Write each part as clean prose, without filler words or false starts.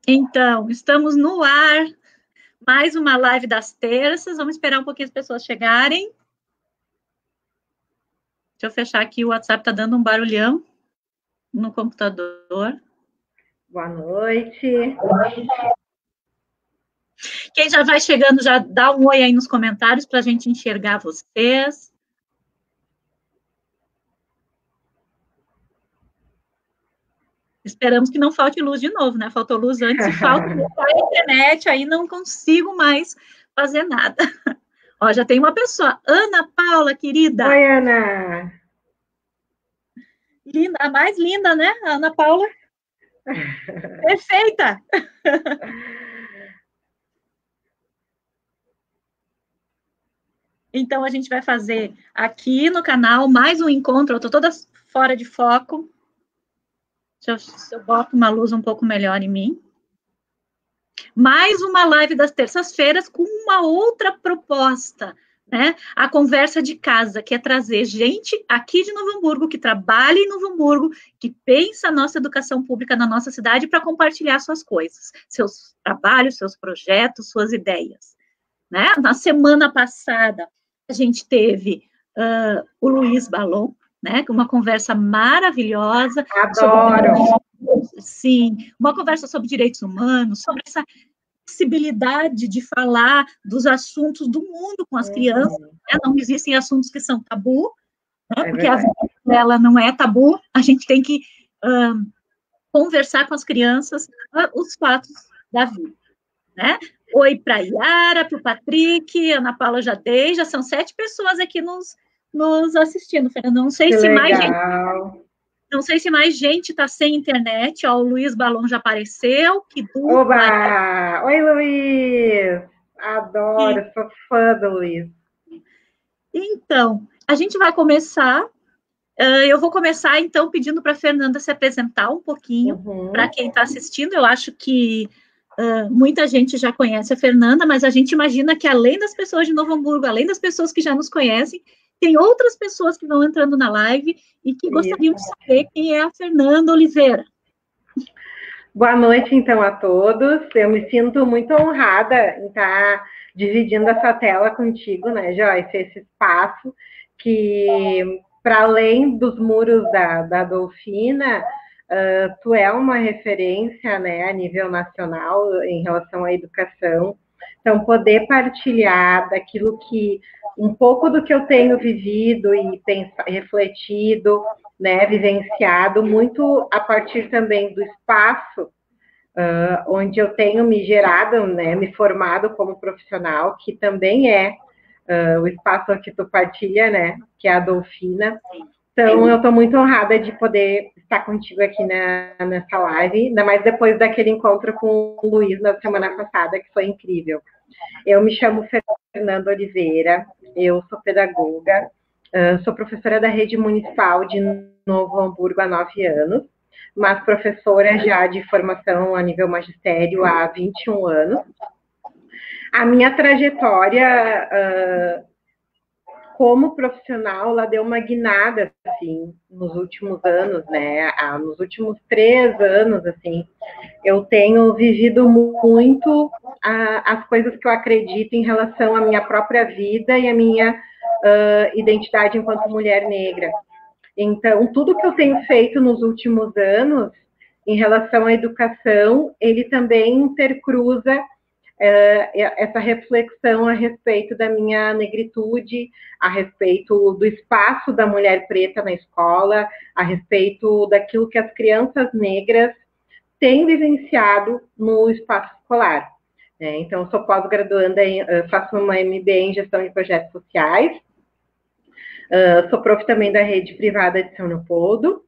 Então, estamos no ar, mais uma live das terças, vamos esperar um pouquinho as pessoas chegarem. Deixa eu fechar aqui, o WhatsApp está dando um barulhão no computador. Boa noite. Quem já vai chegando, já dá um oi aí nos comentários para a gente enxergar vocês. Esperamos que não falte luz de novo, né? Faltou luz antes e falta luz na internet, aí não consigo mais fazer nada. Ó, já tem uma pessoa, Ana Paula, querida. Oi, Ana. Linda, a mais linda, né? A Ana Paula. Perfeita. Então, a gente vai fazer aqui no canal mais um encontro. Eu estou toda fora de foco. Deixa eu boto uma luz um pouco melhor em mim. Mais uma live das terças-feiras com uma outra proposta, né? A conversa de casa, que é trazer gente aqui de Novo Hamburgo, que trabalha em Novo Hamburgo, que pensa a nossa educação pública na nossa cidade para compartilhar suas coisas, seus trabalhos, seus projetos, suas ideias. Né? Na semana passada, a gente teve o Luiz Balon, né? Uma conversa maravilhosa. Adoro! Sim, uma conversa sobre direitos humanos, sobre essa possibilidade de falar dos assuntos do mundo com as crianças. Né? Não existem assuntos que são tabu, né? Porque a vida dela não é tabu, a gente tem que conversar com as crianças os fatos da vida. Né? Oi para a Yara, para o Patrick, Ana Paula já dei, já são 7 pessoas aqui nos assistindo, Fernanda. Não sei se mais gente. Não sei se mais gente está sem internet. Ó, o Luiz Balon já apareceu. Que dupla! Oba! Oi, Luiz! Adoro, sou fã do Luiz. Então, a gente vai começar. Eu vou começar, então, pedindo para a Fernanda se apresentar um pouquinho para quem está assistindo. Eu acho que muita gente já conhece a Fernanda, mas a gente imagina que, além das pessoas de Novo Hamburgo, além das pessoas que já nos conhecem, tem outras pessoas que vão entrando na live e que gostariam de saber quem é a Fernanda Oliveira. Boa noite, então, a todos. Eu me sinto muito honrada em estar dividindo essa tela contigo, né, Joyce? Esse espaço que, para além dos muros da Dolfina, tu é uma referência, né, a nível nacional em relação à educação. Então, poder partilhar daquilo que, um pouco do que eu tenho vivido e refletido, né, vivenciado, muito a partir também do espaço onde eu tenho me gerado, né, me formado como profissional, que também é o espaço que tu partilha, né, que é a Dolfina. Então, eu estou muito honrada de poder estar contigo aqui nessa live, ainda mais depois daquele encontro com o Luiz na semana passada, que foi incrível. Eu me chamo Fernanda Oliveira, eu sou pedagoga, sou professora da rede municipal de Novo Hamburgo há 9 anos, mas professora já de formação a nível magistério há 21 anos. A minha trajetória como profissional, ela deu uma guinada, assim, nos últimos anos, né? Nos últimos 3 anos, assim, eu tenho vivido muito as coisas que eu acredito em relação à minha própria vida e à minha identidade enquanto mulher negra. Então, tudo que eu tenho feito nos últimos anos em relação à educação, ele também intercruza essa reflexão a respeito da minha negritude, a respeito do espaço da mulher preta na escola, a respeito daquilo que as crianças negras têm vivenciado no espaço escolar. Então, eu sou pós-graduanda, faço uma MBA em Gestão de Projetos Sociais, sou prof também da rede privada de São Leopoldo,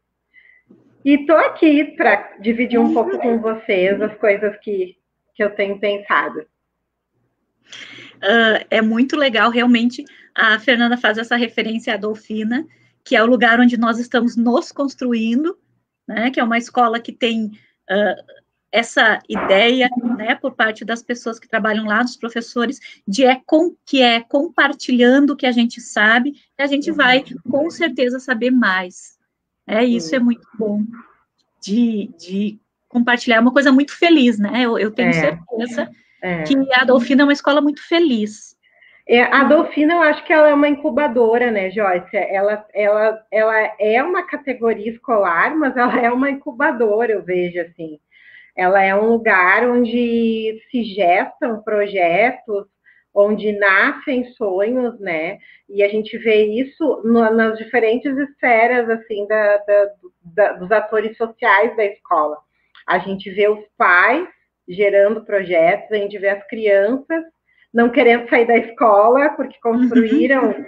e estou aqui para dividir um pouco com vocês as coisas que eu tenho pensado. É muito legal, realmente, a Fernanda faz essa referência à Dolfina, que é o lugar onde nós estamos nos construindo, né, que é uma escola que tem essa ideia, né, por parte das pessoas que trabalham lá, dos professores, que é compartilhando o que a gente sabe, e a gente vai, com certeza, saber mais. Isso é muito bom de compartilhar, é uma coisa muito feliz, né? Eu tenho certeza que a Adolfina é uma escola muito feliz. A Adolfina, eu acho que ela é uma incubadora, né, Joyce? Ela é uma categoria escolar, mas ela é uma incubadora, eu vejo assim. Ela é um lugar onde se gestam projetos, onde nascem sonhos, né? E a gente vê isso nas diferentes esferas, assim, dos atores sociais da escola. A gente vê os pais gerando projetos, a gente vê as crianças não querendo sair da escola, porque construíram,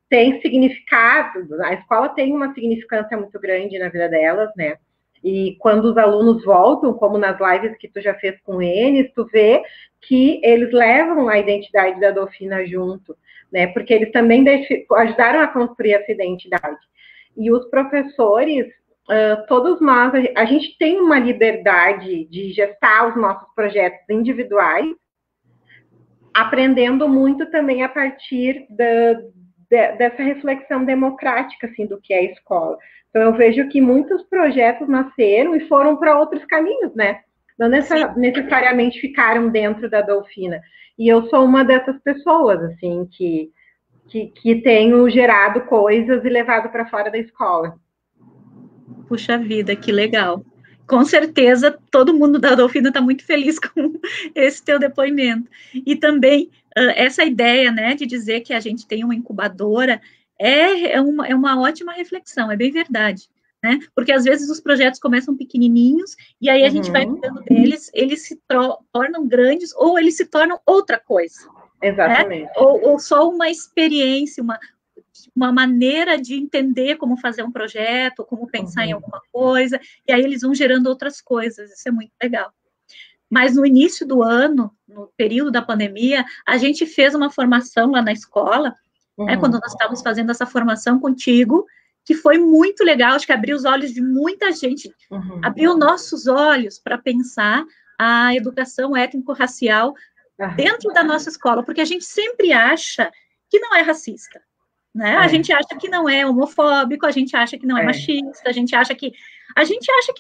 tem significado, a escola tem uma significância muito grande na vida delas, né? E quando os alunos voltam, como nas lives que tu já fez com eles, tu vê que eles levam a identidade da Adolfina junto, né? Porque eles também ajudaram a construir essa identidade. E os professores, todos nós, a gente tem uma liberdade de gestar os nossos projetos individuais, aprendendo muito também a partir dessa reflexão democrática, assim, do que é a escola. Então, eu vejo que muitos projetos nasceram e foram para outros caminhos, né? Não necessariamente ficaram dentro da Adolfina. E eu sou uma dessas pessoas, assim, que tenho gerado coisas e levado para fora da escola. Puxa vida, que legal. Com certeza, todo mundo da Adolfina está muito feliz com esse teu depoimento. E também, essa ideia, né, de dizer que a gente tem uma incubadora é uma ótima reflexão, é bem verdade, né? Porque às vezes os projetos começam pequenininhos e aí a gente vai cuidando deles, eles se tornam grandes ou eles se tornam outra coisa. Exatamente. Né? Ou só uma experiência, uma maneira de entender como fazer um projeto, como pensar em alguma coisa, e aí eles vão gerando outras coisas, isso é muito legal. Mas no início do ano, no período da pandemia, a gente fez uma formação lá na escola, né, quando nós estávamos fazendo essa formação contigo, que foi muito legal, acho que abriu os olhos de muita gente, abriu nossos olhos para pensar a educação étnico-racial dentro da nossa escola, porque a gente sempre acha que não é racista. Né? A gente acha que não é homofóbico, a gente acha que não é machista, a gente acha que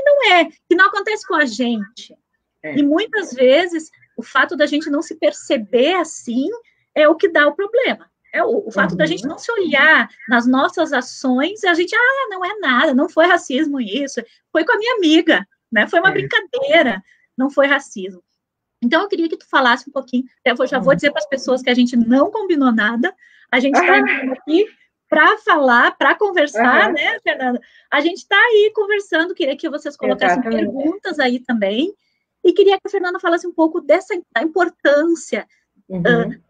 não é, que não acontece com a gente. E muitas vezes o fato da gente não se perceber assim é o que dá o problema. É o fato da gente não se olhar nas nossas ações e a gente, não é nada, não foi racismo isso, foi com a minha amiga, né? Foi uma brincadeira, não foi racismo. Então, eu queria que tu falasse um pouquinho, eu já vou dizer para as pessoas que a gente não combinou nada, a gente está aqui para falar, para conversar, né, Fernanda? A gente está aí conversando, queria que vocês colocassem perguntas aí também, e queria que a Fernanda falasse um pouco da importância,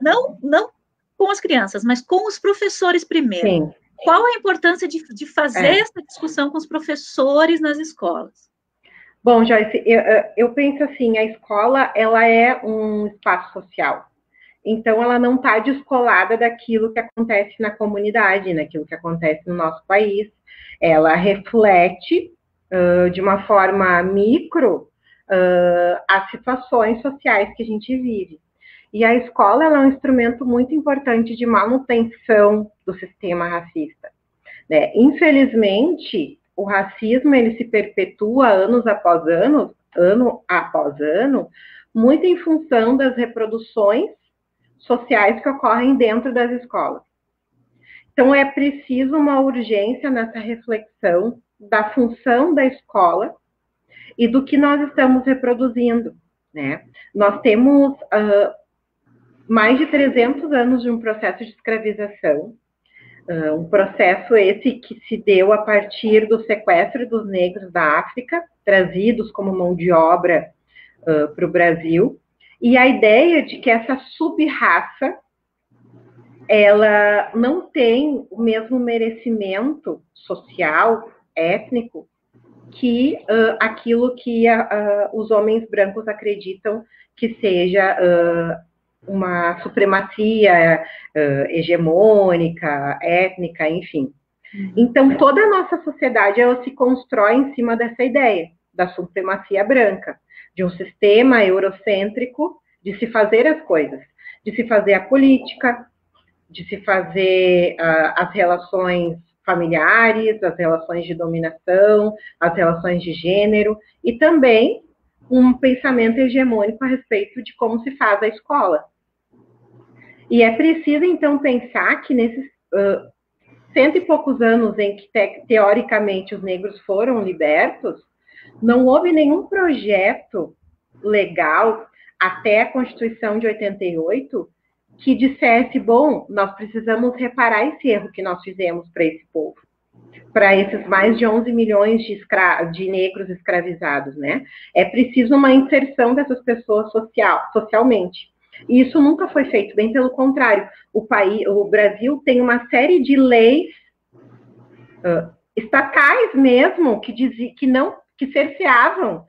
não com as crianças, mas com os professores primeiro. Sim. Qual a importância de fazer essa discussão com os professores nas escolas? Bom, Joyce, eu penso assim, a escola, ela é um espaço social. Então, ela não está descolada daquilo que acontece na comunidade, daquilo que acontece no nosso país. Ela reflete, de uma forma micro, as situações sociais que a gente vive. E a escola, ela é um instrumento muito importante de manutenção do sistema racista, né? Infelizmente, o racismo, ele se perpetua ano após ano, muito em função das reproduções sociais que ocorrem dentro das escolas. Então, é preciso uma urgência nessa reflexão da função da escola e do que nós estamos reproduzindo, né? Nós temos mais de 300 anos de um processo de escravização, um processo esse que se deu a partir do sequestro dos negros da África, trazidos como mão de obra para o Brasil, e a ideia de que essa sub-raça, ela não tem o mesmo merecimento social, étnico, que aquilo que os homens brancos acreditam que seja uma supremacia hegemônica, étnica, enfim. Então, toda a nossa sociedade, ela se constrói em cima dessa ideia da supremacia branca, de um sistema eurocêntrico de se fazer as coisas, de se fazer a política, de se fazer as relações familiares, as relações de dominação, as relações de gênero, e também um pensamento hegemônico a respeito de como se faz a escola. E é preciso, então, pensar que nesses 100 e poucos anos em que, teoricamente, os negros foram libertos, não houve nenhum projeto legal até a Constituição de 88 que dissesse, bom, nós precisamos reparar esse erro que nós fizemos para esse povo, para esses mais de 11 milhões de negros escravizados, né? É preciso uma inserção dessas pessoas socialmente. E isso nunca foi feito, bem pelo contrário. O Brasil tem uma série de leis estatais mesmo que cerceavam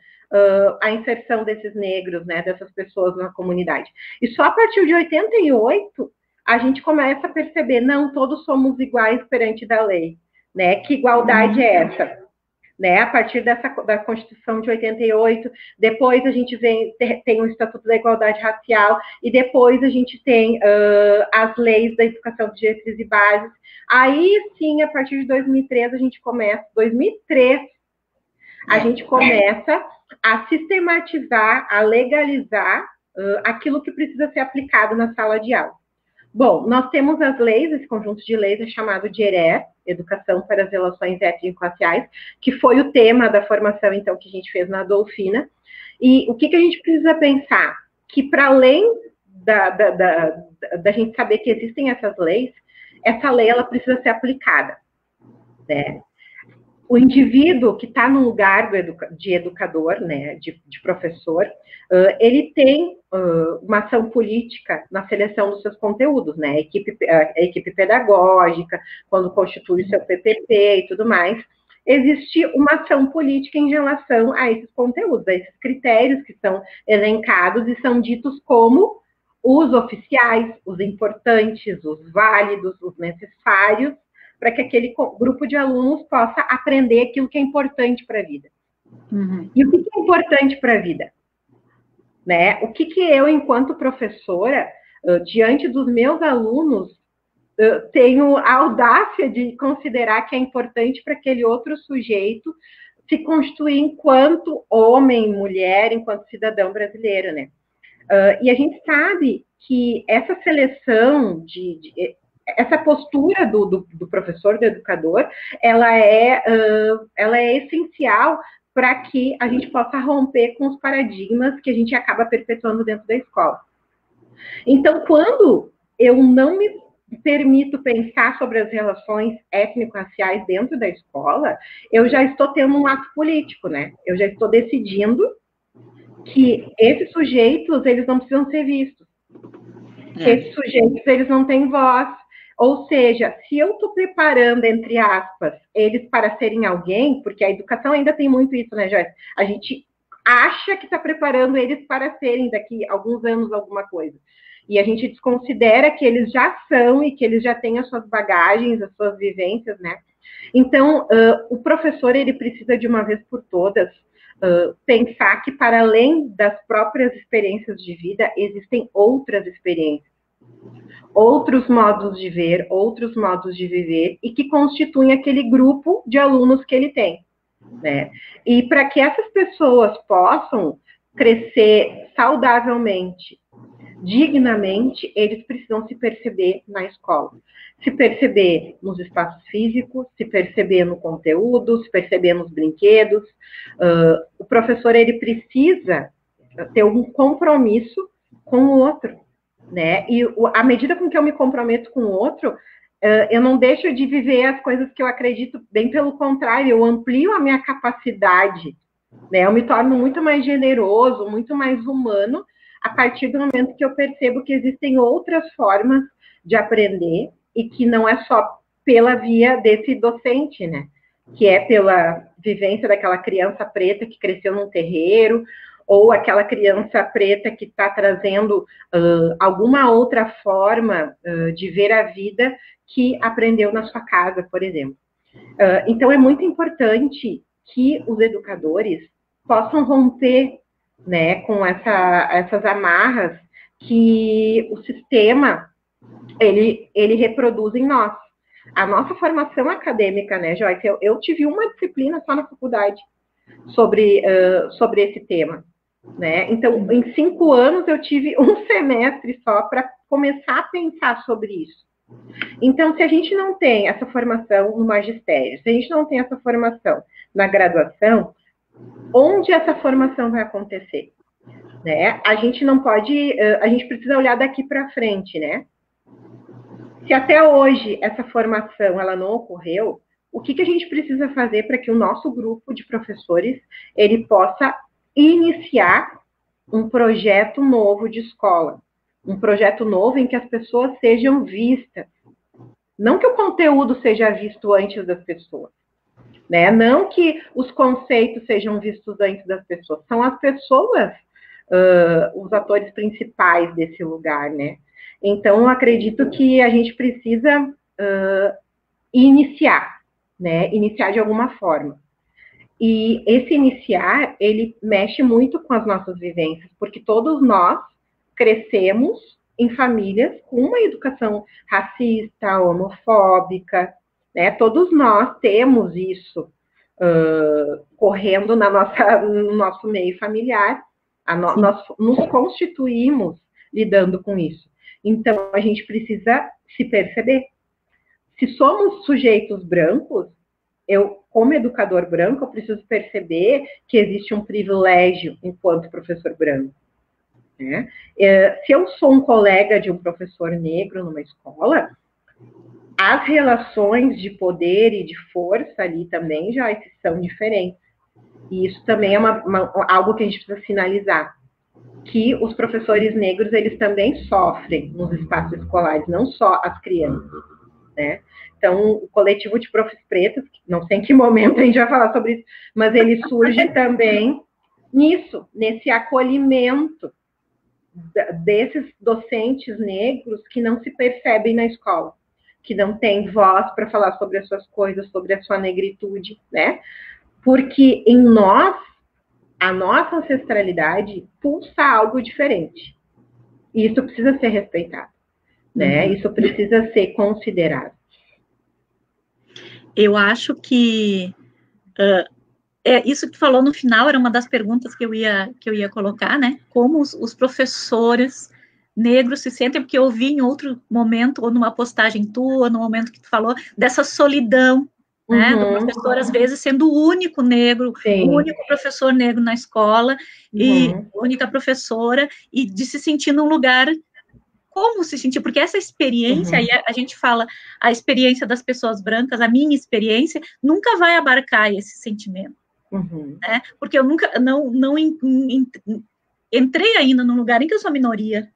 a inserção desses negros, né, dessas pessoas na comunidade. E só a partir de 88 a gente começa a perceber, não, todos somos iguais perante da lei, né? Que igualdade é essa? Né? A partir da Constituição de 88, depois a gente tem o Estatuto da Igualdade Racial, e depois a gente tem as leis da educação de diretrizes e bases. Aí sim, a partir de 2003, a gente começa a sistematizar, a legalizar aquilo que precisa ser aplicado na sala de aula. Bom, nós temos as leis, esse conjunto de leis é chamado de ERÉ, Educação para as Relações Étnico-Raciais, que foi o tema da formação, então, que a gente fez na Adolfina. E o que a gente precisa pensar? Que, para além da gente saber que existem essas leis, essa lei ela precisa ser aplicada, né? O indivíduo que está no lugar de educador, né, de professor, ele tem uma ação política na seleção dos seus conteúdos, né? A equipe pedagógica, quando constitui o seu PPP e tudo mais, existe uma ação política em relação a esses conteúdos, a esses critérios que são elencados e são ditos como os oficiais, os importantes, os válidos, os necessários, para que aquele grupo de alunos possa aprender aquilo que é importante para a vida. Uhum. E o que é importante para a vida? Né? O que eu, enquanto professora, diante dos meus alunos, tenho a audácia de considerar que é importante para aquele outro sujeito se constituir enquanto homem, mulher, enquanto cidadão brasileiro, né? E a gente sabe que essa seleção essa postura do professor, do educador, ela é essencial para que a gente possa romper com os paradigmas que a gente acaba perpetuando dentro da escola. Então, quando eu não me permito pensar sobre as relações étnico-raciais dentro da escola, eu já estou tendo um ato político, né? Eu já estou decidindo que esses sujeitos, eles não precisam ser vistos. Que esses sujeitos, eles não têm voz. Ou seja, se eu estou preparando, entre aspas, eles para serem alguém, porque a educação ainda tem muito isso, né, Joyce? A gente acha que está preparando eles para serem, daqui a alguns anos, alguma coisa. E a gente desconsidera que eles já são e que eles já têm as suas bagagens, as suas vivências, né? Então, o professor, ele precisa, de uma vez por todas, pensar que, para além das próprias experiências de vida, existem outras experiências, outros modos de ver, outros modos de viver, e que constituem aquele grupo de alunos que ele tem, né? E para que essas pessoas possam crescer saudavelmente, dignamente, eles precisam se perceber na escola. Se perceber nos espaços físicos, se perceber no conteúdo, se perceber nos brinquedos. O professor, ele precisa ter um compromisso com o outro, né? E à medida com que eu me comprometo com o outro, eu não deixo de viver as coisas que eu acredito, bem pelo contrário, eu amplio a minha capacidade, né? Eu me torno muito mais generoso, muito mais humano, a partir do momento que eu percebo que existem outras formas de aprender e que não é só pela via desse docente, né? Que é pela vivência daquela criança preta que cresceu num terreiro, ou aquela criança preta que está trazendo alguma outra forma de ver a vida que aprendeu na sua casa, por exemplo. Então, é muito importante que os educadores possam romper, né, com essas amarras que o sistema ele reproduz em nós. a nossa formação acadêmica, né, Joyce? Eu tive uma disciplina só na faculdade sobre esse tema, né? Então, em 5 anos, eu tive um semestre só para começar a pensar sobre isso. Então, se a gente não tem essa formação no magistério, se a gente não tem essa formação na graduação, onde essa formação vai acontecer? Né? A gente não pode, a gente precisa olhar daqui para frente, né? Se até hoje essa formação ela não ocorreu, o que a gente precisa fazer para que o nosso grupo de professores ele possa iniciar um projeto novo de escola, um projeto novo em que as pessoas sejam vistas, não que o conteúdo seja visto antes das pessoas, né? Não que os conceitos sejam vistos antes das pessoas, são as pessoas os atores principais desse lugar, né? Então, eu acredito que a gente precisa iniciar, né? Iniciar de alguma forma. E esse iniciar, ele mexe muito com as nossas vivências, porque todos nós crescemos em famílias com uma educação racista, homofóbica, né? Todos nós temos isso correndo no nosso meio familiar, nós nos constituímos lidando com isso. Então, a gente precisa se perceber. Se somos sujeitos brancos, eu, como educador branco, eu preciso perceber que existe um privilégio enquanto professor branco. Né? Se eu sou um colega de um professor negro numa escola, as relações de poder e de força ali também já são diferentes. E isso também é algo que a gente precisa sinalizar. Que os professores negros, eles também sofrem nos espaços escolares, não só as crianças, né? Então, o coletivo de profs pretos, não sei em que momento a gente vai falar sobre isso, mas ele surge também nesse acolhimento desses docentes negros que não se percebem na escola, que não têm voz para falar sobre as suas coisas, sobre a sua negritude, né? Porque em nós, a nossa ancestralidade pulsa algo diferente. E isso precisa ser respeitado, né? Isso precisa ser considerado. Eu acho que isso que tu falou no final era uma das perguntas que eu ia colocar, né? Como os professores negros se sentem, porque eu vi em outro momento, ou numa postagem tua, no momento que tu falou, dessa solidão, né, do professor, às vezes, sendo o único negro, o único professor negro na escola, e única professora, e de se sentir num lugar, como se sentir, porque essa experiência, aí a gente fala, a experiência das pessoas brancas, a minha experiência, nunca vai abarcar esse sentimento, né, porque eu nunca, não entrei ainda num lugar em que eu sou minoria,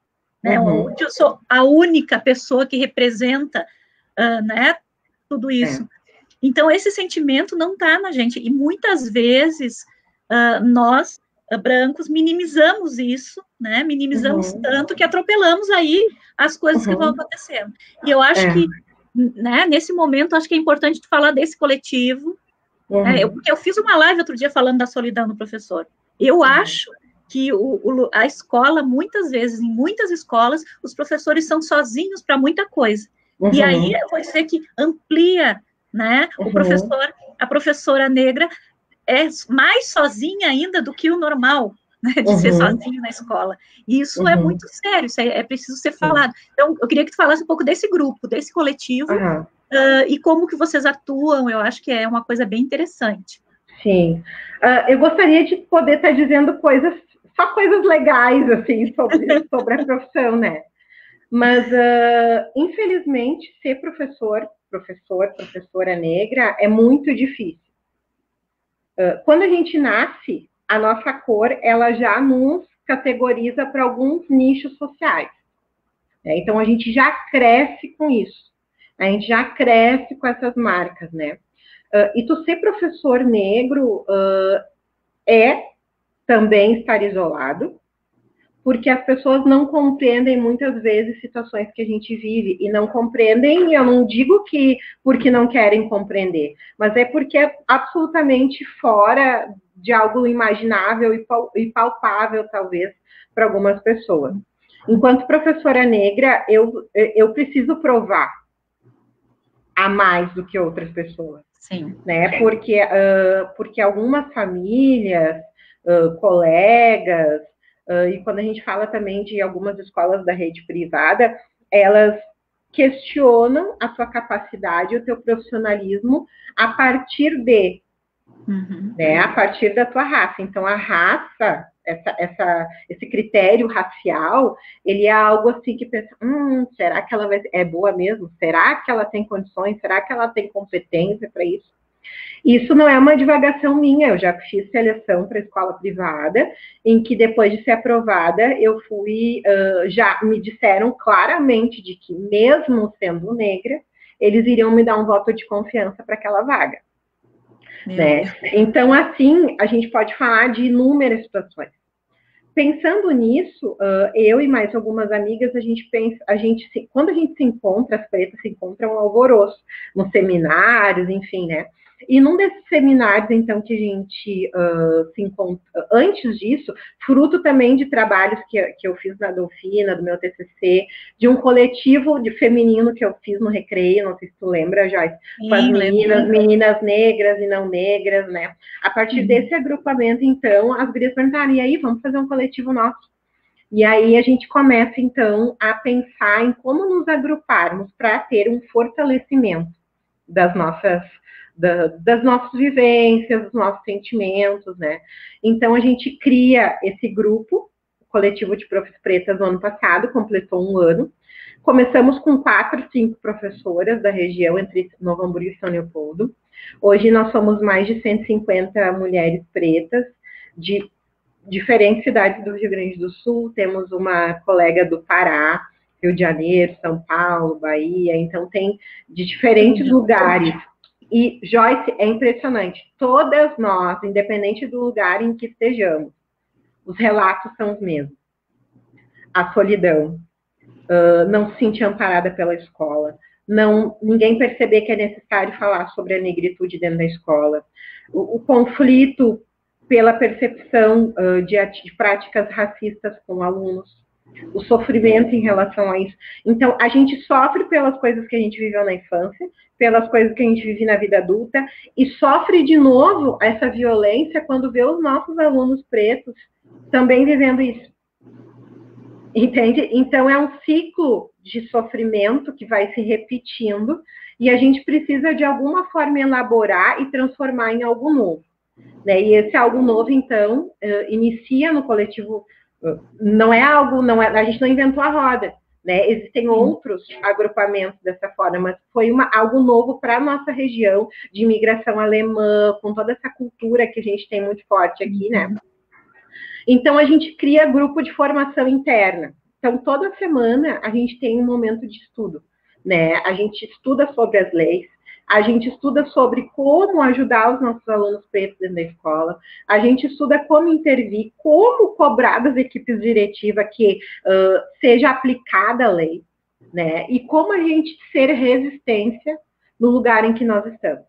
né, onde eu sou a única pessoa que representa, né, tudo isso. Então, esse sentimento não está na gente, e muitas vezes nós, brancos, minimizamos isso, né? Minimizamos tanto que atropelamos aí as coisas que vão acontecendo. E eu acho que, né, nesse momento, acho que é importante tu falar desse coletivo, né? Porque eu fiz uma live outro dia falando da solidão do professor. Eu acho que a escola, muitas vezes, em muitas escolas, os professores são sozinhos para muita coisa. E aí, eu vou dizer que amplia, né? O professor, a professora negra é mais sozinha ainda do que o normal, né, de ser sozinho na escola. E isso é muito sério, isso é preciso ser falado. Então, eu queria que tu falasse um pouco desse grupo, desse coletivo, e como que vocês atuam, eu acho que é uma coisa bem interessante. Sim. Eu gostaria de poder estar dizendo só coisas legais, assim, sobre a profissão, né? Mas, infelizmente, ser professora negra é muito difícil. Quando a gente nasce, a nossa cor, ela já nos categoriza para alguns nichos sociais. Né? Então, a gente já cresce com isso. A gente já cresce com essas marcas, né? E tu ser professor negro é também estar isolado, porque as pessoas não compreendem muitas vezes situações que a gente vive, e não compreendem, eu não digo que porque não querem compreender, mas é porque é absolutamente fora de algo imaginável e palpável, talvez, para algumas pessoas. Enquanto professora negra, eu preciso provar a mais do que outras pessoas. Sim. Né? Porque algumas famílias, colegas, e quando a gente fala também de algumas escolas da rede privada, elas questionam a tua capacidade, o teu profissionalismo a partir de, né? A partir da tua raça. Então, a raça, esse critério racial, ele é algo assim que pensa, será que ela é boa mesmo? Será que ela tem condições? Será que ela tem competência para isso? Isso não é uma divagação minha, eu já fiz seleção para escola privada, em que depois de ser aprovada, eu fui, já me disseram claramente de que, mesmo sendo negra, eles iriam me dar um voto de confiança para aquela vaga. Né? Então, assim, a gente pode falar de inúmeras situações. Pensando nisso, eu e mais algumas amigas, a gente pensa, quando a gente se encontra, as pretas se encontram um alvoroço, nos seminários, enfim, né? E num desses seminários, então, que a gente se encontra, antes disso, fruto também de trabalhos que eu fiz na Dolfina, do meu TCC, de um coletivo de feminino que eu fiz no Recreio, não sei se tu lembra, Joyce, com as meninas negras e não negras, né? A partir desse agrupamento, então, as gurias perguntaram, e aí, vamos fazer um coletivo nosso? E aí a gente começa, então, a pensar em como nos agruparmos para ter um fortalecimento das nossas vivências, dos nossos sentimentos, né? Então, a gente cria esse grupo, o coletivo de profs pretas, no ano passado, completou um ano. Começamos com 4, 5 professoras da região, entre Novo Hamburgo e São Leopoldo. Hoje, nós somos mais de 150 mulheres pretas, de diferentes cidades do Rio Grande do Sul. Temos uma colega do Pará, Rio de Janeiro, São Paulo, Bahia. Então, tem de diferentes lugares. E, Joyce, é impressionante. Todas nós, independente do lugar em que estejamos, os relatos são os mesmos. A solidão, não se sentir amparada pela escola, ninguém perceber que é necessário falar sobre a negritude dentro da escola, o conflito pela percepção de práticas racistas com alunos, o sofrimento em relação a isso. Então, a gente sofre pelas coisas que a gente viveu na infância, pelas coisas que a gente vive na vida adulta, e sofre de novo essa violência quando vê os nossos alunos pretos também vivendo isso. Entende? Então, é um ciclo de sofrimento que vai se repetindo, e a gente precisa, de alguma forma, elaborar e transformar em algo novo. Né? E esse algo novo, então, inicia no coletivo. A gente não inventou a roda, né? Existem outros agrupamentos dessa forma, mas foi algo novo para a nossa região, de imigração alemã, com toda essa cultura que a gente tem muito forte aqui, né? Então, a gente cria grupo de formação interna. Então, toda semana, a gente tem um momento de estudo, né? A gente estuda sobre as leis, a gente estuda sobre como ajudar os nossos alunos pretos dentro da escola, a gente estuda como intervir, como cobrar das equipes diretivas que seja aplicada a lei, né? E como a gente ser resistência no lugar em que nós estamos.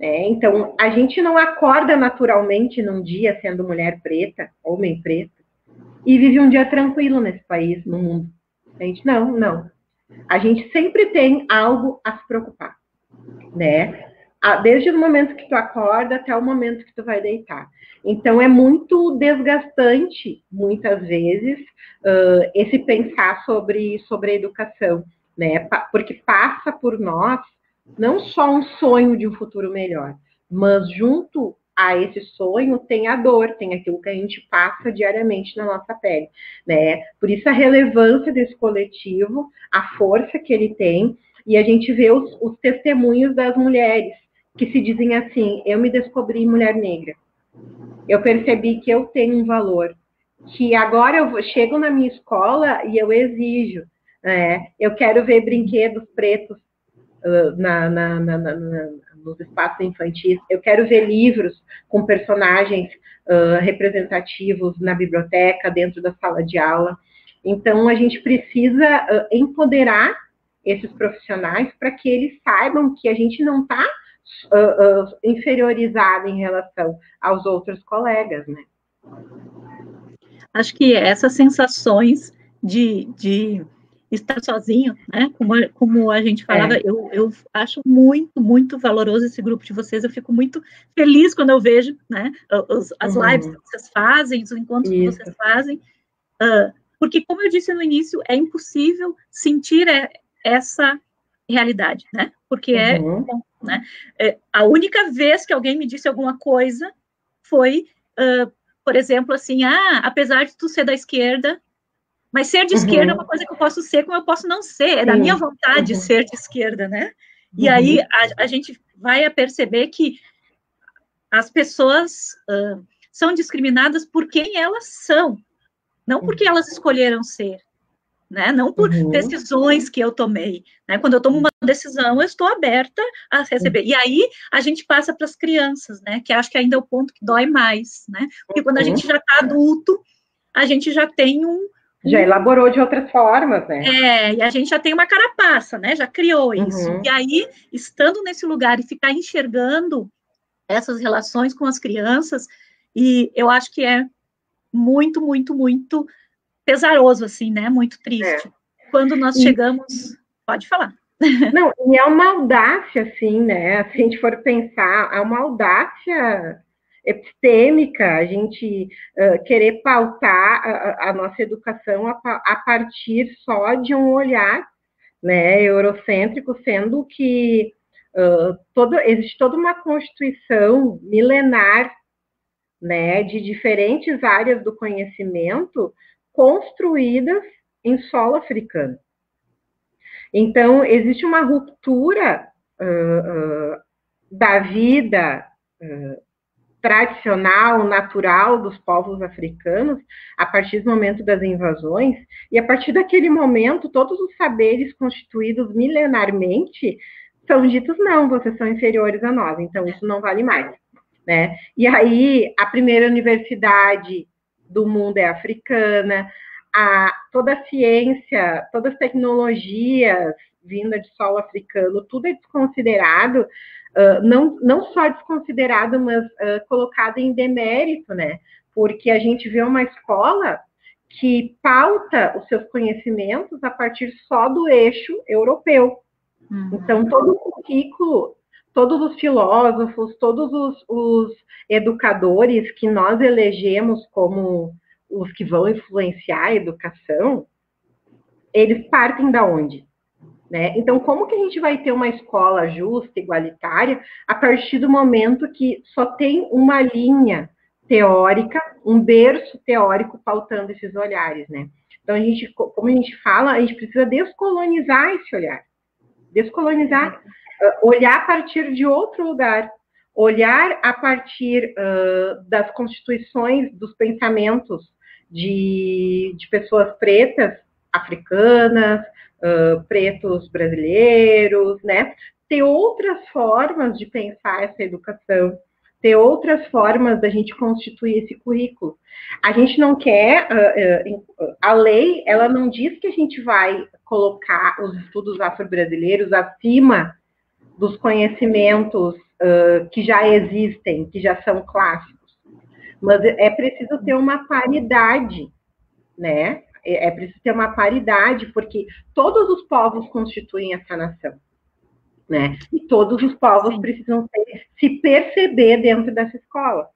Então, a gente não acorda naturalmente num dia sendo mulher preta, homem preto, e vive um dia tranquilo nesse país, no mundo. A gente não. A gente sempre tem algo a se preocupar, né? Desde o momento que tu acorda até o momento que tu vai deitar. Então, é muito desgastante, muitas vezes, esse pensar sobre a educação, né? Porque passa por nós não só um sonho de um futuro melhor, mas junto a esse sonho tem a dor, tem aquilo que a gente passa diariamente na nossa pele, né? Por isso a relevância desse coletivo, a força que ele tem, e a gente vê os testemunhos das mulheres que se dizem assim: eu me descobri mulher negra, eu percebi que eu tenho um valor, que agora eu chego na minha escola e eu exijo, né? Eu quero ver brinquedos pretos nos espaços infantis, eu quero ver livros com personagens representativos na biblioteca, dentro da sala de aula. Então, a gente precisa empoderar esses profissionais para que eles saibam que a gente não está inferiorizado em relação aos outros colegas, né? Acho que essas sensações de estar sozinho, né? Como a gente falava, eu acho muito, muito valoroso esse grupo de vocês. Eu fico muito feliz quando eu vejo, né? As lives que vocês fazem, os encontros que vocês fazem, porque, como eu disse no início, é impossível sentir essa realidade, né? Porque né? A única vez que alguém me disse alguma coisa foi, por exemplo, assim, apesar de tu ser da esquerda, mas ser de esquerda é uma coisa que eu posso ser, como eu posso não ser, é da minha vontade ser de esquerda, né? E aí a gente vai a perceber que as pessoas são discriminadas por quem elas são, não porque elas escolheram ser, né? Não por decisões que eu tomei, né? Quando eu tomo uma decisão, eu estou aberta a receber. E aí a gente passa para as crianças, né? Que acho que ainda é o ponto que dói mais, né? Porque quando a gente já está adulto, a gente já tem já elaborou de outras formas, né? E a gente já tem uma carapaça, né? Já criou isso. E aí, estando nesse lugar e ficar enxergando essas relações com as crianças, e eu acho que é muito, muito, muito pesaroso, assim, né? Muito triste. Quando nós chegamos... Pode falar. Não, e é uma audácia, assim, né? Se a gente for pensar, é uma audácia epistêmica, a gente querer pautar a nossa educação a partir só de um olhar, né, eurocêntrico, sendo que existe toda uma constituição milenar, né, de diferentes áreas do conhecimento construídas em solo africano. Então, existe uma ruptura da vida tradicional, natural dos povos africanos, a partir do momento das invasões, e a partir daquele momento, todos os saberes constituídos milenarmente são ditos, não, vocês são inferiores a nós, então isso não vale mais, né? E aí, a primeira universidade do mundo é africana, toda a ciência, todas as tecnologias vindas de solo africano, tudo é desconsiderado, não só desconsiderado, mas colocado em demérito, né? Porque a gente vê uma escola que pauta os seus conhecimentos a partir só do eixo europeu. Então, todo o currículo, todos os filósofos, todos os educadores que nós elegemos como os que vão influenciar a educação, eles partem da onde? Né? Então, como que a gente vai ter uma escola justa, igualitária, a partir do momento que só tem uma linha teórica, um berço teórico pautando esses olhares, né? Então, como a gente fala, a gente precisa descolonizar esse olhar. Descolonizar, olhar a partir de outro lugar, olhar a partir das constituições, dos pensamentos de pessoas pretas, africanas, pretos brasileiros, né? Ter outras formas de pensar essa educação, ter outras formas da gente constituir esse currículo. A gente não quer, a lei, ela não diz que a gente vai colocar os estudos afro-brasileiros acima dos conhecimentos que já existem, que já são clássicos. Mas é preciso ter uma paridade, né? É preciso ter uma paridade, porque todos os povos constituem essa nação, né? E todos os povos precisam se perceber dentro dessa escola.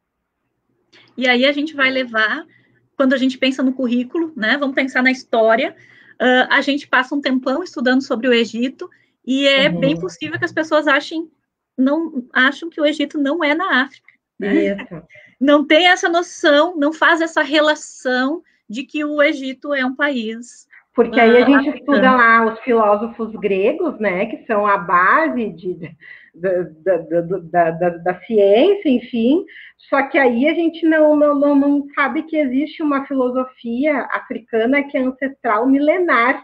E aí a gente vai levar, quando a gente pensa no currículo, né? Vamos pensar na história, a gente passa um tempão estudando sobre o Egito, e é bem possível que as pessoas acham que o Egito não é na África. Né? Não tem essa noção, não faz essa relação de que o Egito é um país. Porque aí a gente estuda lá os filósofos gregos, né, que são a base da ciência, enfim, só que aí a gente não sabe que existe uma filosofia africana que é ancestral milenar.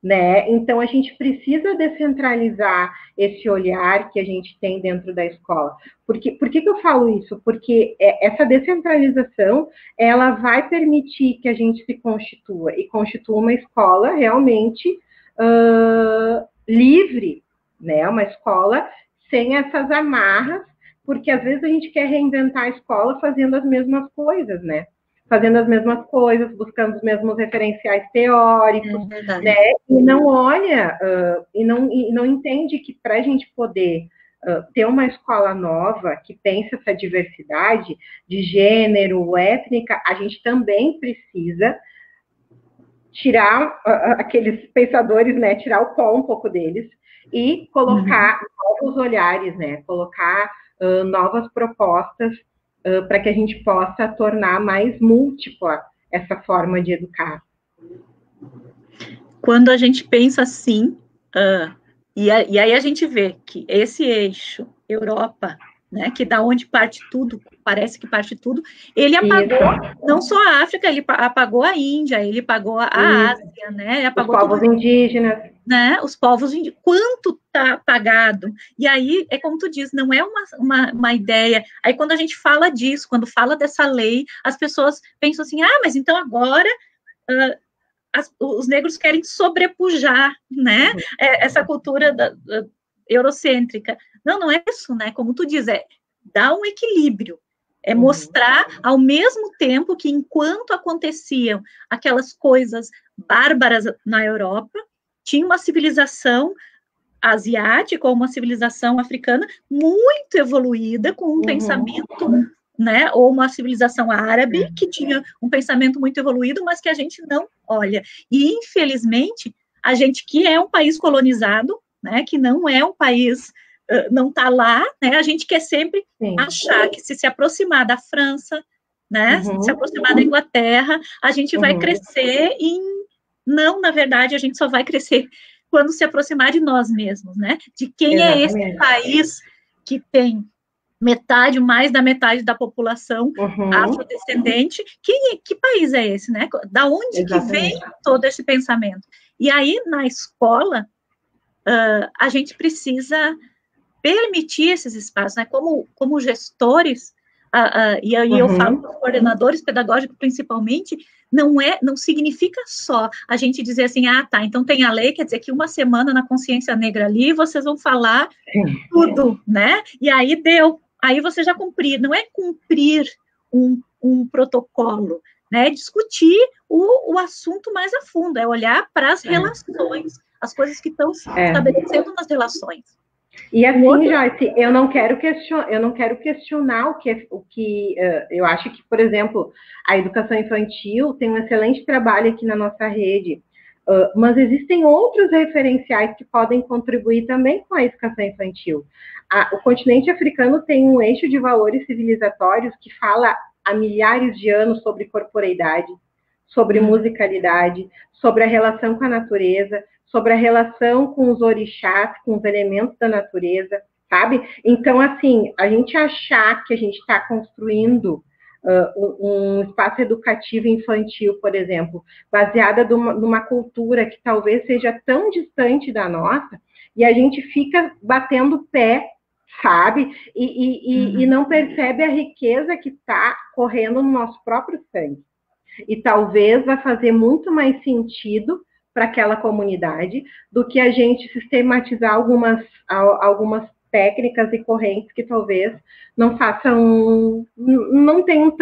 Né? Então, a gente precisa descentralizar esse olhar que a gente tem dentro da escola. Por que eu falo isso? Porque essa descentralização, ela vai permitir que a gente se constitua, e constitua uma escola realmente livre, né? Uma escola sem essas amarras, porque às vezes a gente quer reinventar a escola fazendo as mesmas coisas, né? fazendo as mesmas coisas, buscando os mesmos referenciais teóricos, né? E não olha, e não entende que para a gente poder ter uma escola nova que pense essa diversidade de gênero, étnica, a gente também precisa tirar aqueles pensadores, né? Tirar o pó um pouco deles e colocar novos olhares, né? Colocar novas propostas para que a gente possa tornar mais múltipla essa forma de educar. Quando a gente pensa assim, e aí a gente vê que esse eixo Europa, né, que da onde parte tudo, parece que parte tudo, ele apagou não só a África, ele apagou a Índia, ele apagou a Ásia, né, ele apagou os povos indígenas. Né, os povos indígenas, quanto está apagado, e aí, é como tu diz, não é uma ideia, aí quando a gente fala disso, quando fala dessa lei, as pessoas pensam assim, mas então agora os negros querem sobrepujar, né, essa cultura eurocêntrica, não é isso, né, como tu diz, dar um equilíbrio, mostrar ao mesmo tempo que enquanto aconteciam aquelas coisas bárbaras na Europa, tinha uma civilização asiática ou uma civilização africana muito evoluída, com um pensamento, né, ou uma civilização árabe que tinha um pensamento muito evoluído, mas que a gente não olha. E, infelizmente, a gente que é um país colonizado, né, que não é um país, não está lá, né, a gente quer sempre achar que se aproximar da França, né, se aproximar da Inglaterra, a gente vai crescer Não, na verdade, a gente só vai crescer quando se aproximar de nós mesmos, né? De quem é esse país que tem mais da metade da população afrodescendente, que país é esse, né? Da onde que vem todo esse pensamento? E aí, na escola, a gente precisa permitir esses espaços, né? Como gestores, e aí eu falo para os coordenadores pedagógicos, principalmente, não significa só a gente dizer assim, tá, então tem a lei, quer dizer que uma semana na consciência negra ali, vocês vão falar tudo, né? E aí aí você já cumprir, não é cumprir um protocolo, né? É discutir o assunto mais a fundo, é olhar para as relações, as coisas que estão se estabelecendo nas relações. E assim, Joyce, eu não quero questionar o que eu acho que, por exemplo, a educação infantil tem um excelente trabalho aqui na nossa rede, mas existem outros referenciais que podem contribuir também com a educação infantil. O continente africano tem um eixo de valores civilizatórios que fala há milhares de anos sobre corporeidade, sobre musicalidade, sobre a relação com a natureza, sobre a relação com os orixás, com os elementos da natureza, sabe? Então, assim, a gente achar que a gente está construindo um espaço educativo infantil, por exemplo, baseada numa cultura que talvez seja tão distante da nossa, e a gente fica batendo pé, sabe? E não percebe a riqueza que está correndo no nosso próprio sangue. E talvez vai fazer muito mais sentido para aquela comunidade do que a gente sistematizar algumas técnicas e correntes que talvez não tenham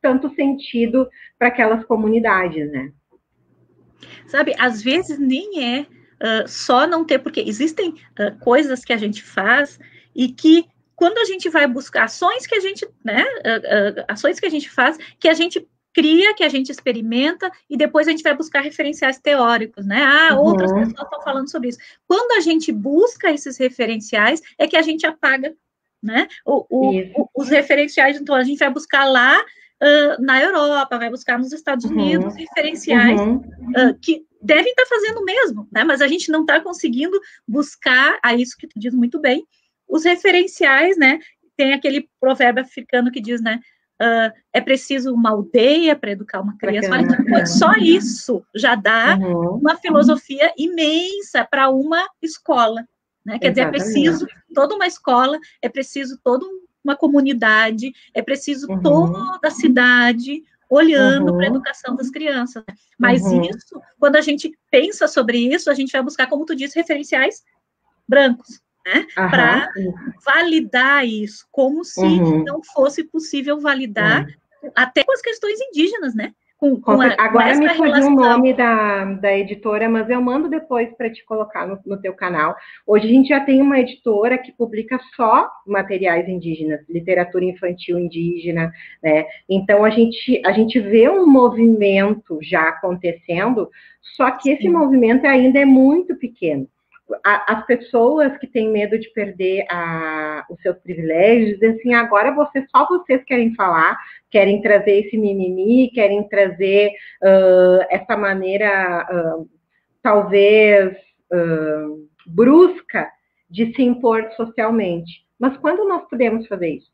tanto sentido para aquelas comunidades, né? Sabe, às vezes nem só não ter, porque existem coisas que a gente faz e que quando a gente vai buscar ações que a gente, né, ações que a gente faz, que a gente cria, que a gente experimenta, e depois a gente vai buscar referenciais teóricos, né? Outras pessoas estão falando sobre isso. Quando a gente busca esses referenciais, é que a gente apaga, né? Os referenciais, então, a gente vai buscar lá na Europa, vai buscar nos Estados Unidos, referenciais que devem estar fazendo o mesmo, né? Mas a gente não está conseguindo buscar, isso que tu diz muito bem, os referenciais, né? Tem aquele provérbio africano que diz, né? É preciso uma aldeia para educar uma criança. Olha, só isso já dá uma filosofia imensa para uma escola, né? Quer dizer, é preciso toda uma escola, é preciso toda uma comunidade, é preciso toda a cidade olhando para a educação das crianças. Mas isso, quando a gente pensa sobre isso, a gente vai buscar, como tu disse, referenciais brancos, né? Para validar isso, como se não fosse possível validar até com as questões indígenas, né? Agora me fugiu o nome da editora, mas eu mando depois para te colocar no teu canal. Hoje a gente já tem uma editora que publica só materiais indígenas, literatura infantil indígena, né? Então a gente vê um movimento já acontecendo, só que esse movimento ainda é muito pequeno. As pessoas que têm medo de perder os seus privilégios dizem assim, agora só vocês querem falar, querem trazer esse mimimi, querem trazer essa maneira, talvez, brusca de se impor socialmente. Mas quando nós podemos fazer isso?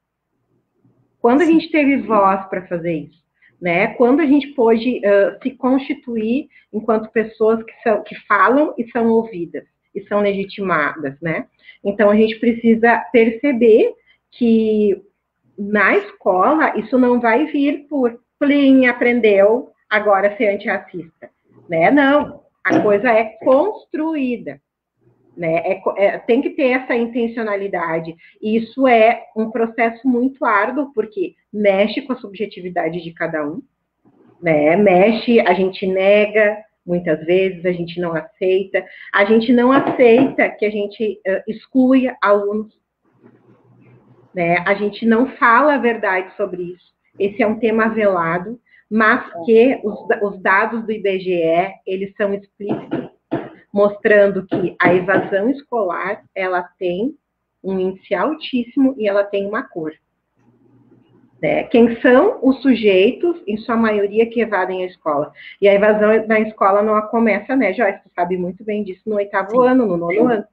Quando a gente teve voz para fazer isso? Né? Quando a gente pôde se constituir enquanto pessoas que falam e são ouvidas? E são legitimadas, né? Então, a gente precisa perceber que na escola isso não vai vir por Plin aprendeu agora ser antirracista, né? Não, a coisa é construída, né? Tem que ter essa intencionalidade. E isso é um processo muito árduo, porque mexe com a subjetividade de cada um, né? Mexe, a gente nega, muitas vezes a gente não aceita que a gente exclui alunos, né? A gente não fala a verdade sobre isso. Esse é um tema velado, mas que os dados do IBGE, eles são explícitos, mostrando que a evasão escolar, ela tem um índice altíssimo e ela tem uma cor. Né? Quem são os sujeitos, em sua maioria, que evadem a escola? E a evasão da escola não começa, né, Joyce? Você sabe muito bem disso no 8º ano, no 9º ano.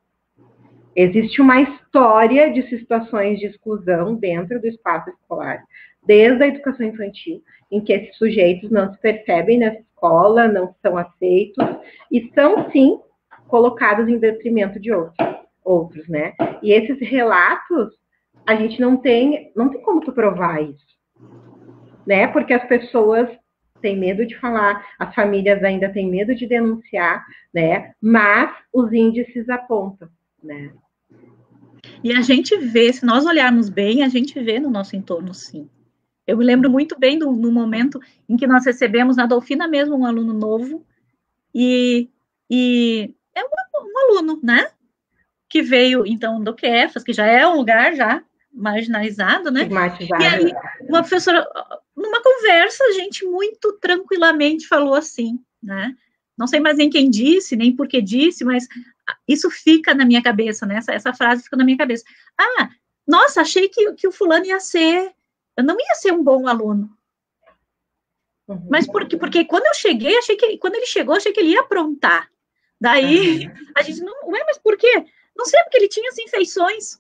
Existe uma história de situações de exclusão dentro do espaço escolar, desde a educação infantil, em que esses sujeitos não se percebem nessa escola, não são aceitos, e são, sim, colocados em detrimento de outros, né? E esses relatos, a gente não tem como tu provar isso, né? Porque as pessoas têm medo de falar, as famílias ainda têm medo de denunciar, né? Mas os índices apontam, né? E a gente vê, se nós olharmos bem, a gente vê no nosso entorno, sim. Eu me lembro muito bem do momento em que nós recebemos na Dolfina mesmo um aluno novo, e é um aluno, né? Que veio, então, do QEFAS, que já é um lugar já marginalizado, né? E aí, uma professora, numa conversa, a gente muito tranquilamente falou assim, né? Não sei mais nem quem disse, nem por que disse, mas isso fica na minha cabeça, né? Essa frase fica na minha cabeça. Ah, nossa, achei que o fulano não ia ser um bom aluno. Mas porque quando eu cheguei, quando ele chegou, achei que ele ia aprontar. Daí, a gente não, mas por quê? Não sei, porque ele tinha, assim, feições.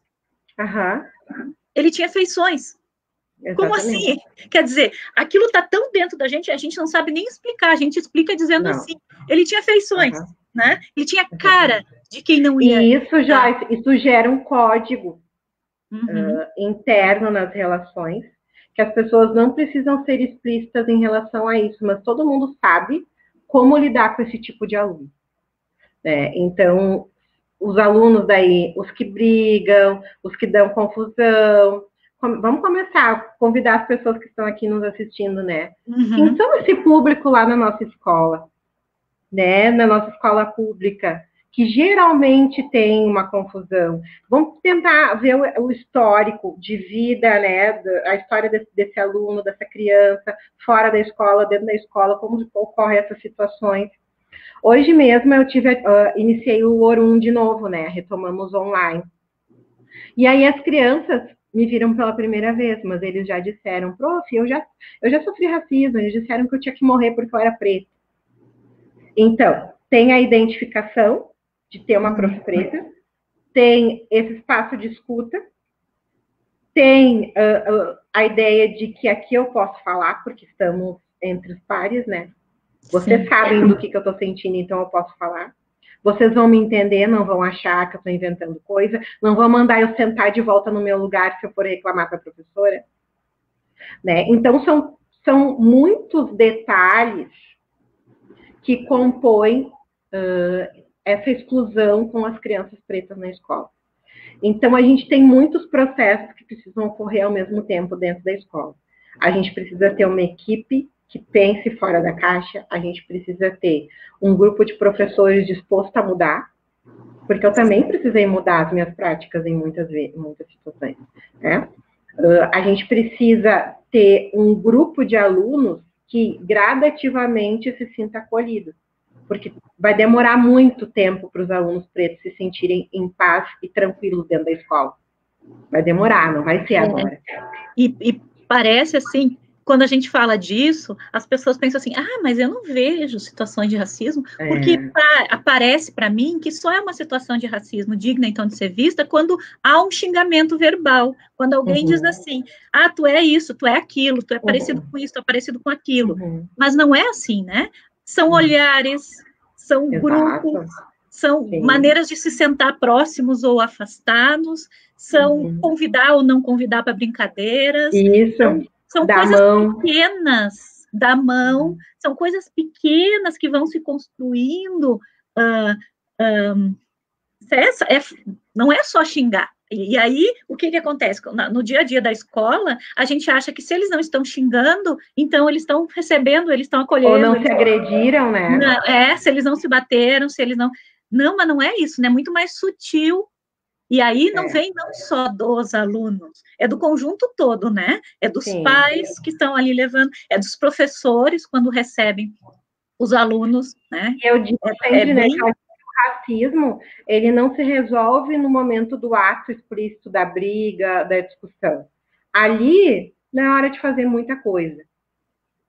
Ele tinha feições. Exatamente. Como assim? Quer dizer, aquilo está tão dentro da gente, a gente não sabe nem explicar, a gente explica dizendo assim, ele tinha feições, né? Ele tinha cara de quem não ia... E isso, Joyce, isso gera um código interno nas relações, que as pessoas não precisam ser explícitas em relação a isso, mas todo mundo sabe como lidar com esse tipo de aluno. Então, os alunos daí, os que brigam, os que dão confusão. Vamos começar a convidar as pessoas que estão aqui nos assistindo, né? Quem são esse público lá na nossa escola? Né? Na nossa escola pública, que geralmente tem uma confusão. Vamos tentar ver o histórico de vida, né? A história desse aluno, dessa criança, fora da escola, dentro da escola, como ocorrem essas situações. Hoje mesmo eu iniciei o Orum de novo, né? Retomamos online. E aí as crianças me viram pela primeira vez, mas eles já disseram, prof, eu já sofri racismo, eles disseram que eu tinha que morrer porque eu era preta. Então, tem a identificação de ter uma prof preta, tem esse espaço de escuta, tem a ideia de que aqui eu posso falar, porque estamos entre os pares, né? Vocês sabem do que eu estou sentindo, então eu posso falar. Vocês vão me entender, não vão achar que eu estou inventando coisa, não vão mandar eu sentar de volta no meu lugar se eu for reclamar para a professora. Né? Então, são muitos detalhes que compõem essa exclusão com as crianças pretas na escola. Então, a gente tem muitos processos que precisam ocorrer ao mesmo tempo dentro da escola. A gente precisa ter uma equipe que pense fora da caixa, a gente precisa ter um grupo de professores disposto a mudar, porque eu também precisei mudar as minhas práticas em muitas situações, né? A gente precisa ter um grupo de alunos que gradativamente se sinta acolhido, porque vai demorar muito tempo para os alunos pretos se sentirem em paz e tranquilos dentro da escola. Vai demorar, não vai ser agora. E parece assim, quando a gente fala disso, as pessoas pensam assim, mas eu não vejo situações de racismo, porque aparece para mim que só é uma situação de racismo digna, então, de ser vista, quando há um xingamento verbal, quando alguém diz assim, tu é isso, tu é aquilo, tu é parecido com isso, tu é parecido com aquilo, mas não é assim, né? São olhares, são grupos, são maneiras de se sentar próximos ou afastados, são convidar ou não convidar para brincadeiras. Isso. São coisas pequenas, da mão, são coisas pequenas que vão se construindo. Não é só xingar. E aí, o que acontece? No dia a dia da escola, a gente acha que se eles não estão xingando, então eles estão recebendo, eles estão acolhendo. Ou não se agrediram, né? Se eles não se bateram, se eles não... Não, mas não é isso, né? É muito mais sutil. E aí não vem não só dos alunos, é do conjunto todo, né? É dos pais que estão ali levando, é dos professores quando recebem os alunos, né? E eu digo sempre, né, que o racismo, ele não se resolve no momento do ato explícito da briga, da discussão. Ali, não é hora de fazer muita coisa.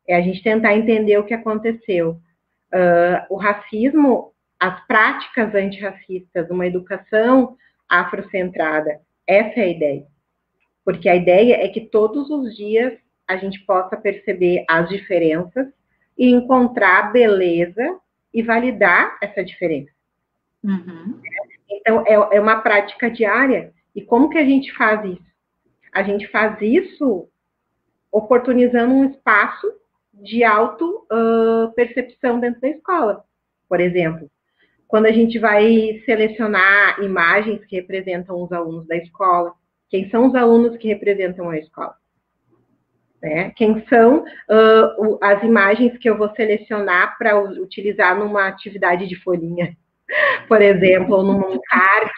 É a gente tentar entender o que aconteceu. O racismo, as práticas antirracistas, uma educação afrocentrada, essa é a ideia. Porque a ideia é que todos os dias a gente possa perceber as diferenças e encontrar beleza e validar essa diferença. Então, é uma prática diária. E como que a gente faz isso? A gente faz isso oportunizando um espaço de auto-percepção dentro da escola. Por exemplo, quando a gente vai selecionar imagens que representam os alunos da escola, quem são os alunos que representam a escola? Né? Quem são as imagens que eu vou selecionar para utilizar numa atividade de folhinha, por exemplo, ou num card,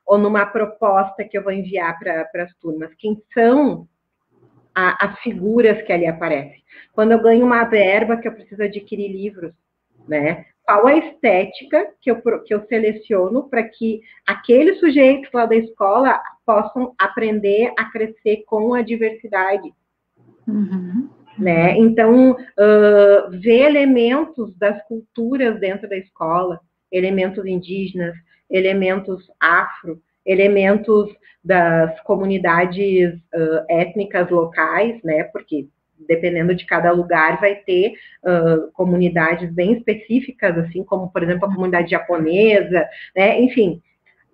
ou numa proposta que eu vou enviar para as turmas? Quem são as figuras que ali aparecem? Quando eu ganho uma verba que eu preciso adquirir livros, né? Qual a estética que eu seleciono para que aqueles sujeitos lá da escola possam aprender a crescer com a diversidade? Né? Então, ver elementos das culturas dentro da escola, elementos indígenas, elementos afro, elementos das comunidades étnicas locais, né? Porque dependendo de cada lugar, vai ter comunidades bem específicas, assim como, por exemplo, a comunidade japonesa, né? Enfim,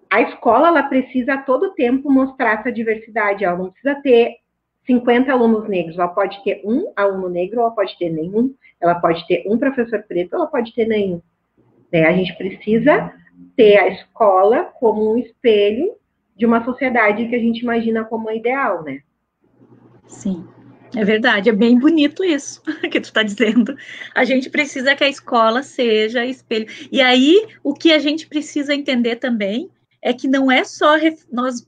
a escola, ela precisa a todo tempo mostrar essa diversidade, ela não precisa ter 50 alunos negros, ela pode ter um aluno negro, ela pode ter nenhum, ela pode ter um professor preto, ela pode ter nenhum. Né? A gente precisa ter a escola como um espelho de uma sociedade que a gente imagina como ideal, né? Sim. É verdade, é bem bonito isso que tu está dizendo. A gente precisa que a escola seja espelho. E aí, o que a gente precisa entender também é que não é só nós,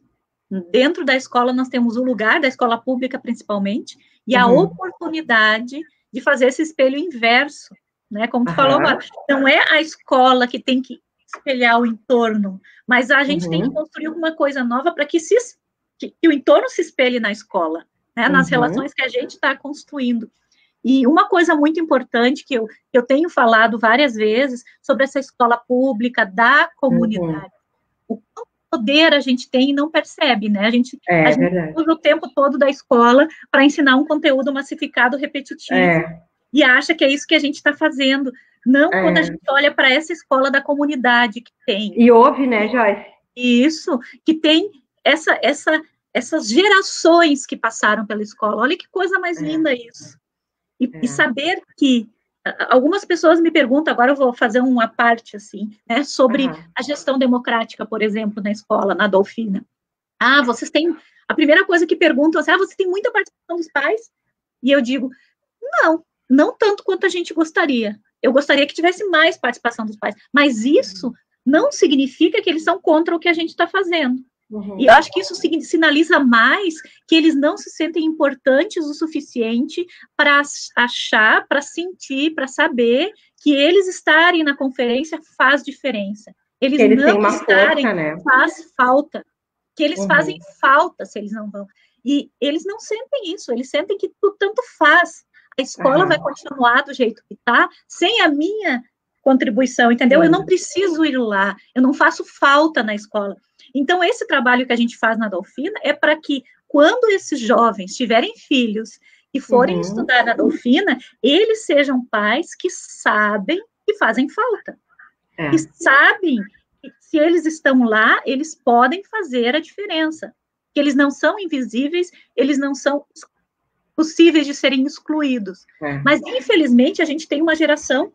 dentro da escola, nós temos o lugar da escola pública, principalmente, e a oportunidade de fazer esse espelho inverso, né? Como tu falou agora, não é a escola que tem que espelhar o entorno, mas a gente tem que construir uma coisa nova para que o entorno se espelhe na escola. Né, nas relações que a gente está construindo. E uma coisa muito importante que eu tenho falado várias vezes sobre essa escola pública da comunidade. O poder a gente tem e não percebe, né? A gente usa o tempo todo da escola para ensinar um conteúdo massificado, repetitivo, e acha que é isso que a gente está fazendo. Não quando a gente olha para essa escola da comunidade que tem. E ouve, né, Joyce? Isso, que tem essas gerações que passaram pela escola. Olha que coisa mais linda isso. E saber que algumas pessoas me perguntam, agora eu vou fazer uma parte assim, né, sobre a gestão democrática, por exemplo, na escola, na Dolfina. Vocês têm... A primeira coisa que perguntam é, você tem muita participação dos pais? E eu digo, não tanto quanto a gente gostaria. Eu gostaria que tivesse mais participação dos pais, mas isso não significa que eles são contra o que a gente está fazendo. E eu acho que isso sinaliza mais que eles não se sentem importantes o suficiente para achar, para sentir, para saber que eles estarem na conferência faz diferença. Eles não estarem força, né? Faz falta. Que eles fazem falta se eles não vão. E eles não sentem isso, eles sentem que tudo tanto faz. A escola vai continuar do jeito que está, sem a minha contribuição, entendeu? Eu não preciso ir lá, eu não faço falta na escola. Então, esse trabalho que a gente faz na Dolfina é para que, quando esses jovens tiverem filhos e forem estudar na Dolfina, eles sejam pais que sabem que fazem falta. E sabem que, se eles estão lá, eles podem fazer a diferença. Que eles não são invisíveis, eles não são possíveis de serem excluídos. Mas, infelizmente, a gente tem uma geração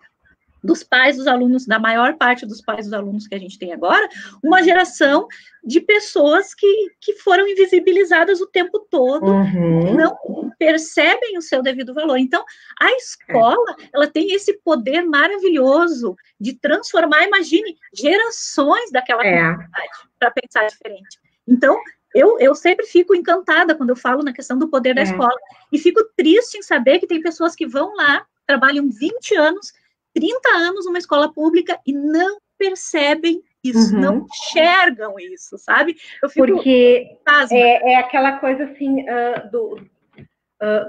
dos pais dos alunos, da maior parte dos pais dos alunos que a gente tem agora, uma geração de pessoas que foram invisibilizadas o tempo todo, não percebem o seu devido valor. Então, a escola, ela tem esse poder maravilhoso de transformar, imagine, gerações daquela comunidade para pensar diferente. Então, eu sempre fico encantada quando eu falo na questão do poder da escola, e fico triste em saber que tem pessoas que vão lá, trabalham 20 anos, 30 anos numa escola pública e não percebem isso, não enxergam isso, sabe? Eu fico porque é aquela coisa assim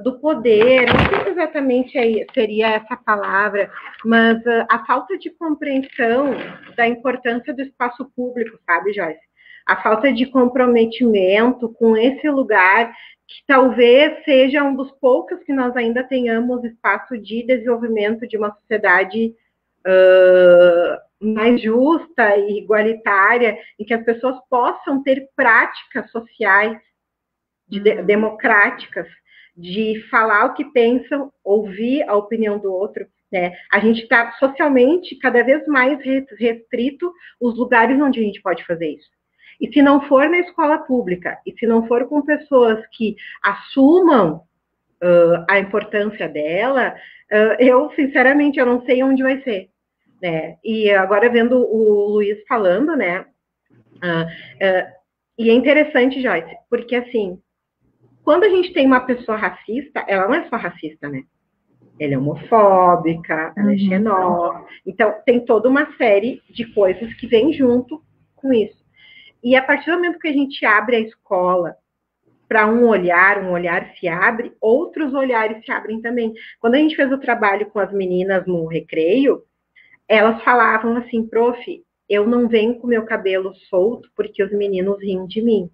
do poder, não sei se exatamente seria essa palavra, mas a falta de compreensão da importância do espaço público, sabe, Joyce? A falta de comprometimento com esse lugar, que talvez seja um dos poucos que nós ainda tenhamos espaço de desenvolvimento de uma sociedade mais justa e igualitária, em que as pessoas possam ter práticas sociais, democráticas, de falar o que pensam, ouvir a opinião do outro, né? A gente está socialmente cada vez mais restrito os lugares onde a gente pode fazer isso. E se não for na escola pública, e se não for com pessoas que assumam a importância dela, eu, sinceramente, eu não sei onde vai ser. Né? E agora, vendo o Luiz falando, né? E é interessante, Joyce, porque, assim, quando a gente tem uma pessoa racista, ela não é só racista, né? Ela é homofóbica, ela é xenófoba. Então, tem toda uma série de coisas que vem junto com isso. E a partir do momento que a gente abre a escola para um olhar se abre, outros olhares se abrem também. Quando a gente fez o trabalho com as meninas no recreio, elas falavam assim, prof, eu não venho com meu cabelo solto porque os meninos riem de mim,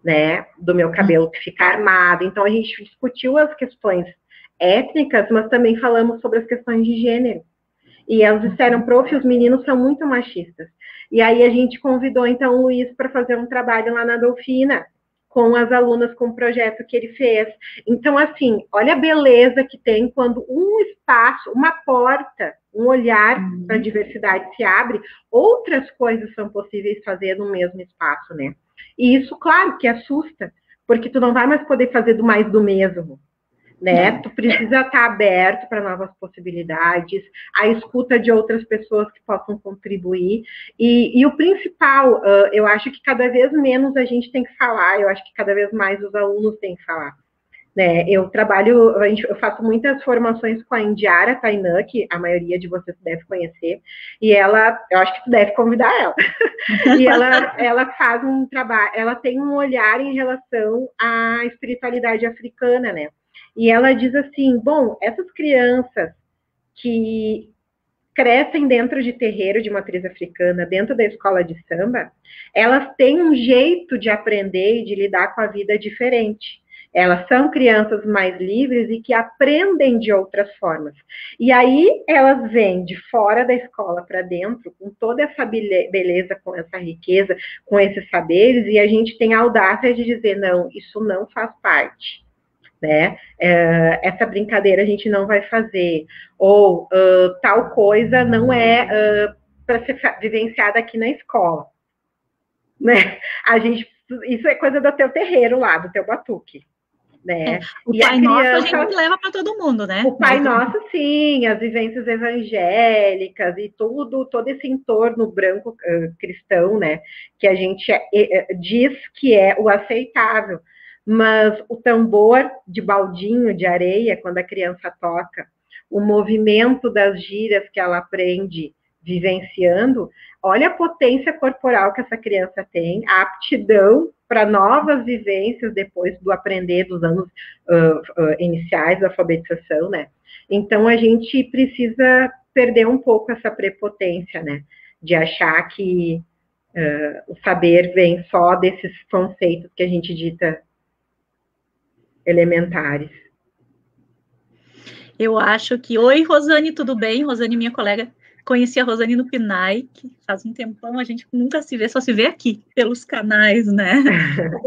né? Do meu cabelo que fica armado. Então, a gente discutiu as questões étnicas, mas também falamos sobre as questões de gênero. E elas disseram, prof, os meninos são muito machistas. E aí a gente convidou, então, o Luiz para fazer um trabalho lá na Dolfina, com as alunas, com o projeto que ele fez. Então, assim, olha a beleza que tem quando um espaço, uma porta, um olhar para a diversidade se abre, outras coisas são possíveis fazer no mesmo espaço, né? E isso, claro, que assusta, porque tu não vai mais poder fazer do mais do mesmo, né? Tu precisa estar aberto para novas possibilidades, a escuta de outras pessoas que possam contribuir. E o principal, eu acho que cada vez menos a gente tem que falar, eu acho que cada vez mais os alunos têm que falar. Né? Eu faço muitas formações com a Indiara Tainã, que a maioria de vocês deve conhecer, e ela, eu acho que tu deve convidar ela. E ela faz um trabalho, ela tem um olhar em relação à espiritualidade africana, né? E ela diz assim, bom, essas crianças que crescem dentro de terreiro de matriz africana, dentro da escola de samba, elas têm um jeito de aprender e de lidar com a vida diferente. Elas são crianças mais livres e que aprendem de outras formas. E aí elas vêm de fora da escola para dentro, com toda essa beleza, com essa riqueza, com esses saberes, e a gente tem a audácia de dizer, não, isso não faz parte. Né? Essa brincadeira a gente não vai fazer, ou tal coisa não é para ser vivenciada aqui na escola. Né? Isso é coisa do teu terreiro lá, do teu batuque. né? O Pai Nosso a gente leva para todo mundo, né? O Pai Nosso, sim, as vivências evangélicas e todo esse entorno branco cristão, né? Que a gente diz que é o aceitável. Mas o tambor de baldinho de areia, quando a criança toca, o movimento das gírias que ela aprende vivenciando, olha a potência corporal que essa criança tem, a aptidão para novas vivências depois do aprender dos anos iniciais da alfabetização, né? Então, a gente precisa perder um pouco essa prepotência, né? De achar que o saber vem só desses conceitos que a gente dita elementares. Eu acho que... Oi, Rosane, tudo bem? Rosane, minha colega, conheci a Rosane no PNAE, que faz um tempão, a gente nunca se vê, só se vê aqui, pelos canais, né?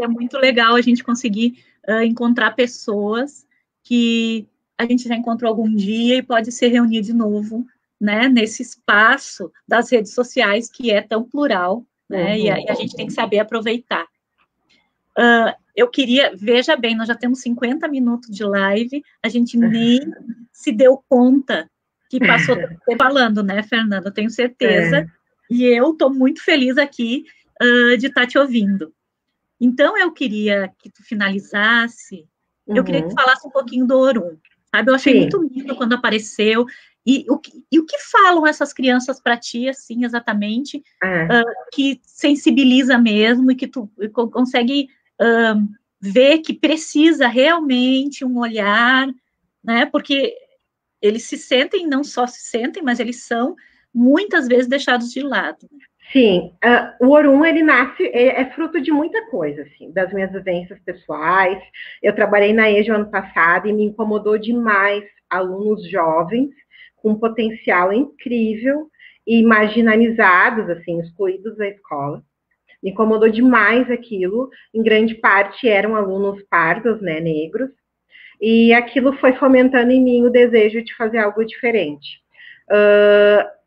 É muito legal a gente conseguir encontrar pessoas que a gente já encontrou algum dia e pode se reunir de novo, né? Nesse espaço das redes sociais, que é tão plural, né? E a gente tem que saber aproveitar. Eu queria, veja bem, nós já temos 50 minutos de live, a gente nem se deu conta que passou falando, né, Fernanda? Eu tenho certeza. E eu estou muito feliz aqui de estar te ouvindo. Então, eu queria que tu finalizasse, eu queria que tu falasse um pouquinho do Orum, sabe? Eu achei muito lindo quando apareceu. E o que falam essas crianças para ti, assim, exatamente, que sensibiliza mesmo e que tu consegue ver que precisa realmente um olhar, né? Porque eles se sentem, não só se sentem, mas eles são muitas vezes deixados de lado. Sim, o Orum, ele nasce, é fruto de muita coisa, assim, das minhas vivências pessoais. Eu trabalhei na EJA ano passado e me incomodou demais alunos jovens com potencial incrível e marginalizados, assim, excluídos da escola. Me incomodou demais aquilo, em grande parte eram alunos pardos, né, negros, e aquilo foi fomentando em mim o desejo de fazer algo diferente.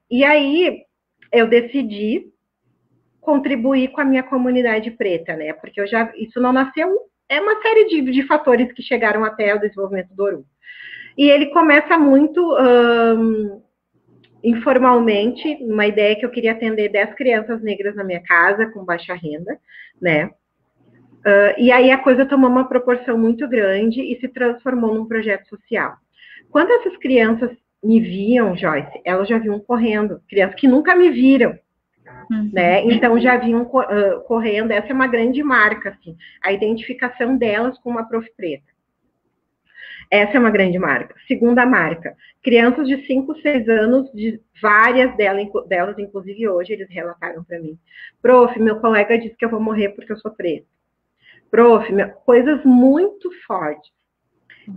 E aí eu decidi contribuir com a minha comunidade preta, né, porque isso não nasceu, é uma série de fatores que chegaram até o desenvolvimento do Orum. E ele começa muito informalmente, uma ideia que eu queria atender 10 crianças negras na minha casa, com baixa renda, né? E aí a coisa tomou uma proporção muito grande e se transformou num projeto social. Quando essas crianças me viam, Joyce, elas já vinham correndo, crianças que nunca me viram, né? Então já vinham correndo, essa é uma grande marca, assim, a identificação delas com uma prof preta. Essa é uma grande marca. Segunda marca, crianças de 5, 6 anos, de várias delas, inclusive hoje, eles relataram para mim. Prof, meu colega disse que eu vou morrer porque eu sou preta. Prof, coisas muito fortes.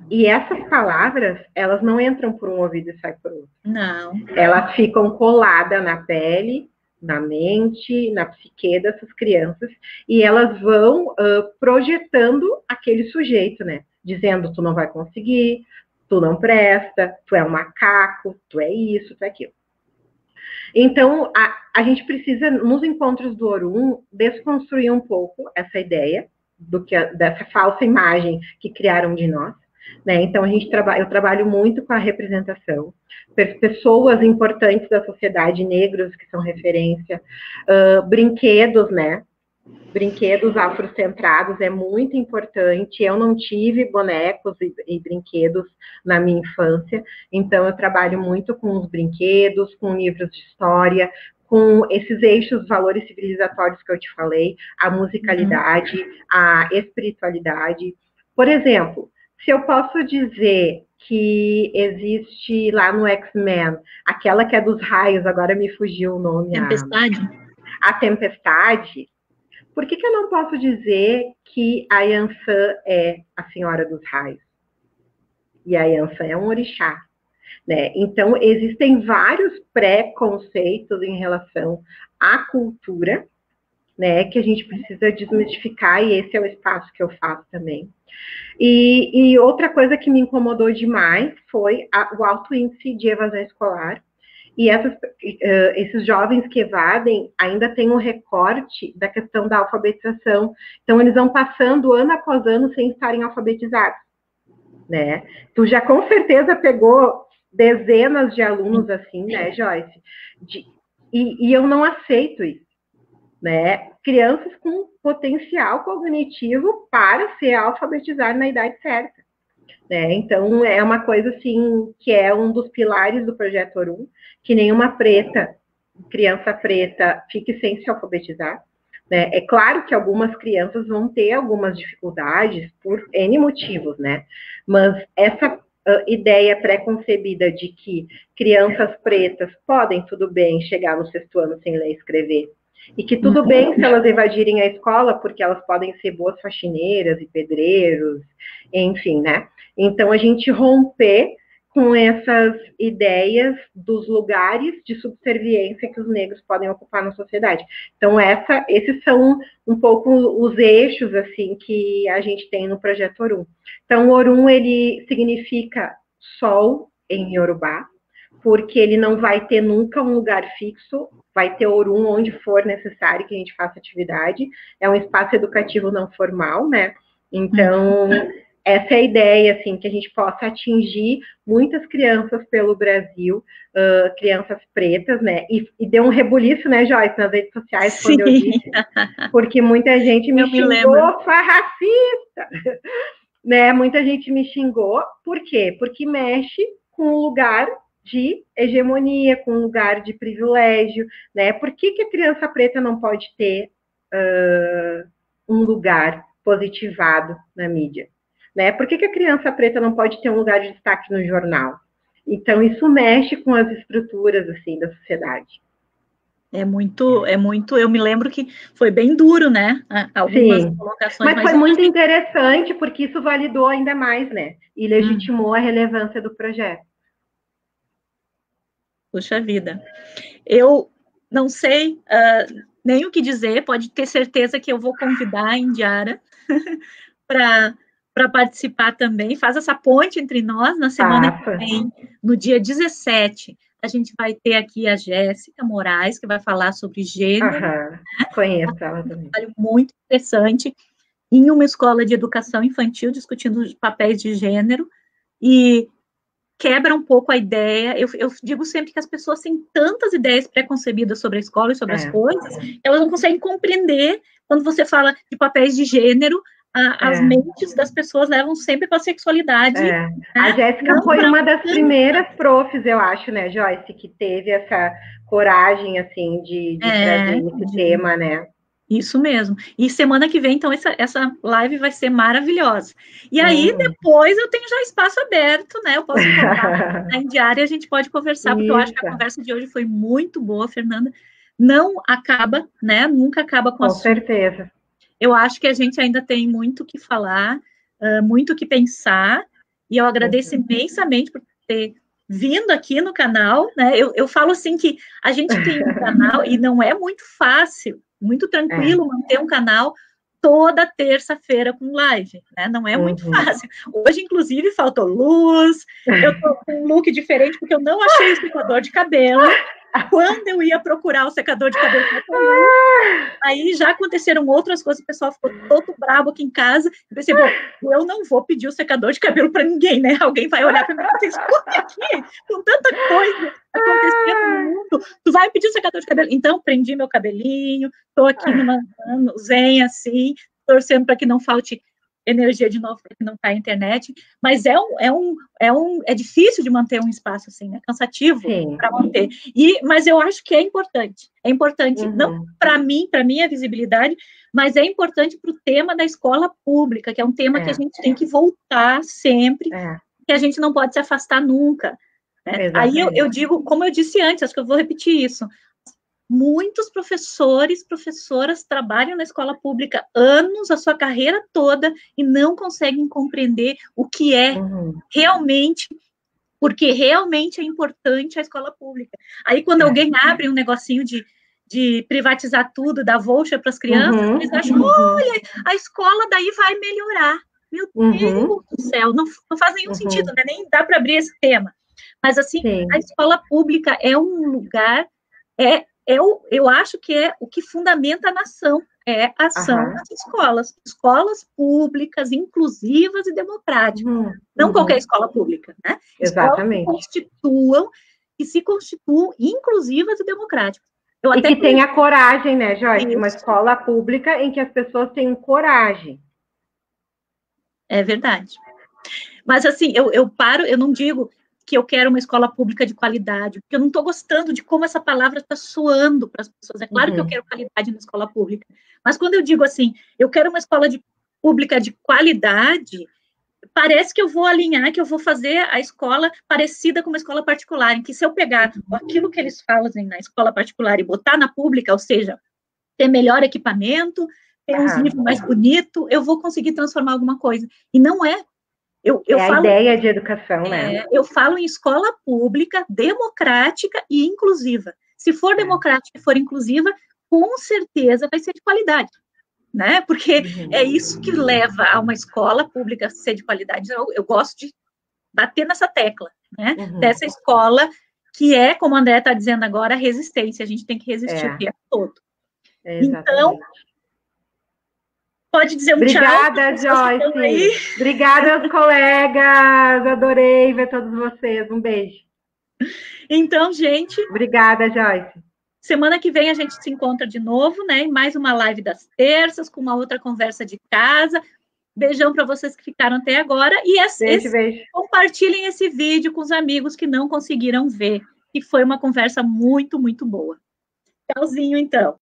E essas palavras, elas não entram por um ouvido e saem por outro. Não. Elas ficam coladas na pele, na mente, na psique dessas crianças, e elas vão projetando aquele sujeito, né? Dizendo, tu não vai conseguir, tu não presta, tu é um macaco, tu é isso, tu é aquilo. Então, a gente precisa, nos encontros do Orum, desconstruir um pouco essa ideia dessa falsa imagem que criaram de nós, né? Então, eu trabalho muito com a representação, pessoas importantes da sociedade, negros que são referência, brinquedos, né? Brinquedos afrocentrados é muito importante. Eu não tive bonecos e brinquedos na minha infância, então eu trabalho muito com os brinquedos, com livros de história, com esses eixos, valores civilizatórios que eu te falei, a musicalidade, a espiritualidade. Por exemplo, se eu posso dizer que existe lá no X-Men, aquela que é dos raios, agora me fugiu o nome. Tempestade? A Tempestade. Por que eu não posso dizer que a Yansan é a Senhora dos Raios? E a Yansan é um orixá, né? Então, existem vários preconceitos em relação à cultura, né, que a gente precisa desmistificar, e esse é o espaço que eu faço também. E outra coisa que me incomodou demais foi o alto índice de evasão escolar E esses jovens que evadem ainda têm um recorte da questão da alfabetização. Então, eles vão passando ano após ano sem estarem alfabetizados, né? Tu já com certeza pegou dezenas de alunos assim, né, Joyce? E eu não aceito isso, né? Crianças com potencial cognitivo para ser alfabetizadas na idade certa. Né? Então, é uma coisa, assim, que é um dos pilares do Projeto Orum, que nenhuma criança preta, fique sem se alfabetizar. Né? É claro que algumas crianças vão ter algumas dificuldades por N motivos, né? Mas essa ideia pré-concebida de que crianças pretas podem, tudo bem, chegar no 6º ano sem ler e escrever, e que tudo bem se elas evadirem a escola, porque elas podem ser boas faxineiras e pedreiros, enfim, né? Então, a gente romper com essas ideias dos lugares de subserviência que os negros podem ocupar na sociedade. Então, esses são um pouco os eixos, assim, que a gente tem no Projeto Orum. Então, o Orum, ele significa sol em Yorubá, porque ele não vai ter nunca um lugar fixo, vai ter Orum onde for necessário que a gente faça atividade. É um espaço educativo não formal, né? Então, essa é a ideia, assim, que a gente possa atingir muitas crianças pelo Brasil, crianças pretas, né? E deu um rebuliço, né, Joyce, nas redes sociais, Sim. Quando eu disse, porque muita gente me xingou, foi racista, né? Muita gente me xingou, por quê? Porque mexe com o lugar de hegemonia, com um lugar de privilégio, né? Por que a criança preta não pode ter um lugar positivado na mídia? Né? Por que a criança preta não pode ter um lugar de destaque no jornal? Então, isso mexe com as estruturas, assim, da sociedade. É muito, eu me lembro que foi bem duro, né? Algumas colocações. Mas foi muito interessante, porque isso validou ainda mais, né? E legitimou a relevância do projeto. Puxa vida. Eu não sei nem o que dizer, pode ter certeza que eu vou convidar a Indiara para participar também. Faz essa ponte entre nós na semana que vem, no dia 17. A gente vai ter aqui a Jéssica Moraes, que vai falar sobre gênero. Conheço ela também. Um trabalho muito interessante em uma escola de educação infantil, discutindo os papéis de gênero, e quebra um pouco a ideia. Eu digo sempre que as pessoas têm tantas ideias pré-concebidas sobre a escola e sobre as coisas, elas não conseguem compreender quando você fala de papéis de gênero. As mentes das pessoas levam sempre para a sexualidade. Né? A Jéssica foi uma das primeiras profs, eu acho, né, Joyce, que teve essa coragem, assim, de trazer esse tema, né? Isso mesmo. E semana que vem, então, essa live vai ser maravilhosa. E aí, depois, eu tenho já espaço aberto, né? Eu posso encontrar na Indiara e a gente pode conversar, porque eu acho que a conversa de hoje foi muito boa, Fernanda. Não acaba, né? Nunca acaba com a sua. Com certeza. Eu acho que a gente ainda tem muito o que falar, muito o que pensar, e eu agradeço imensamente por ter vindo aqui no canal, né? Eu falo assim que a gente tem um canal e não é muito fácil, muito tranquilo manter um canal toda terça-feira com live, né? Não é muito fácil. Hoje, inclusive, faltou luz, eu tô com um look diferente porque eu não achei o secador de cabelo. Quando eu ia procurar o secador de cabelo, aí já aconteceram outras coisas, o pessoal ficou todo bravo aqui em casa. Eu pensei, bom, eu não vou pedir o secador de cabelo para ninguém, né? Alguém vai olhar para mim e dizer, escuta aqui, com tanta coisa acontecendo no mundo, tu vai pedir o secador de cabelo? Então, prendi meu cabelinho, tô aqui numa zen assim, torcendo para que não falte energia de novo, para que não caia a internet, mas é difícil de manter um espaço assim, né? Cansativo para manter. Mas eu acho que é importante não para mim, para minha visibilidade, mas é importante para o tema da escola pública, que é um tema que a gente tem que voltar sempre, que a gente não pode se afastar nunca. Né? Aí eu digo, como eu disse antes, acho que eu vou repetir isso. Muitos professores, professoras trabalham na escola pública anos, a sua carreira toda, e não conseguem compreender o que é realmente, porque realmente é importante a escola pública. Aí, quando alguém abre um negocinho de privatizar tudo, dar voucher para as crianças, eles acham, olha, a escola daí vai melhorar. Meu Deus do céu, não faz nenhum sentido, né? Nem dá para abrir esse tema. Mas, assim, Sim. a escola pública é um lugar, eu acho que é o que fundamenta a nação, é a ação das escolas. Escolas públicas, inclusivas e democráticas. Não qualquer escola pública, né? Exatamente. Escolas que se constituam inclusivas e democráticas. E que tenha coragem, né, Joyce? Uma escola pública em que as pessoas tenham coragem. É verdade. Mas, assim, eu não digo que eu quero uma escola pública de qualidade, porque eu não estou gostando de como essa palavra está soando para as pessoas. É claro que eu quero qualidade na escola pública, mas quando eu digo assim, eu quero uma escola pública de qualidade, parece que eu vou alinhar, que eu vou fazer a escola parecida com uma escola particular, em que se eu pegar aquilo que eles fazem na escola particular e botar na pública, ou seja, ter melhor equipamento, ter uns livros mais bonitos, eu vou conseguir transformar alguma coisa. E não é. Eu falo, a ideia de educação, né? Eu falo em escola pública, democrática e inclusiva. Se for democrática e for inclusiva, com certeza vai ser de qualidade, né? Porque é isso que leva a uma escola pública a ser de qualidade. Eu gosto de bater nessa tecla, né? Dessa escola que é, como a André está dizendo agora, a resistência. A gente tem que resistir o tempo todo. Então, pode dizer um tchau. Obrigada, Joyce. Obrigada aos colegas. Adorei ver todos vocês. Um beijo. Então, gente. Obrigada, Joyce. Semana que vem a gente se encontra de novo, né? Em mais uma live das terças, com uma outra conversa de casa. Beijão para vocês que ficaram até agora. E beijo. Compartilhem esse vídeo com os amigos que não conseguiram ver. Que foi uma conversa muito, muito boa. Tchauzinho, então.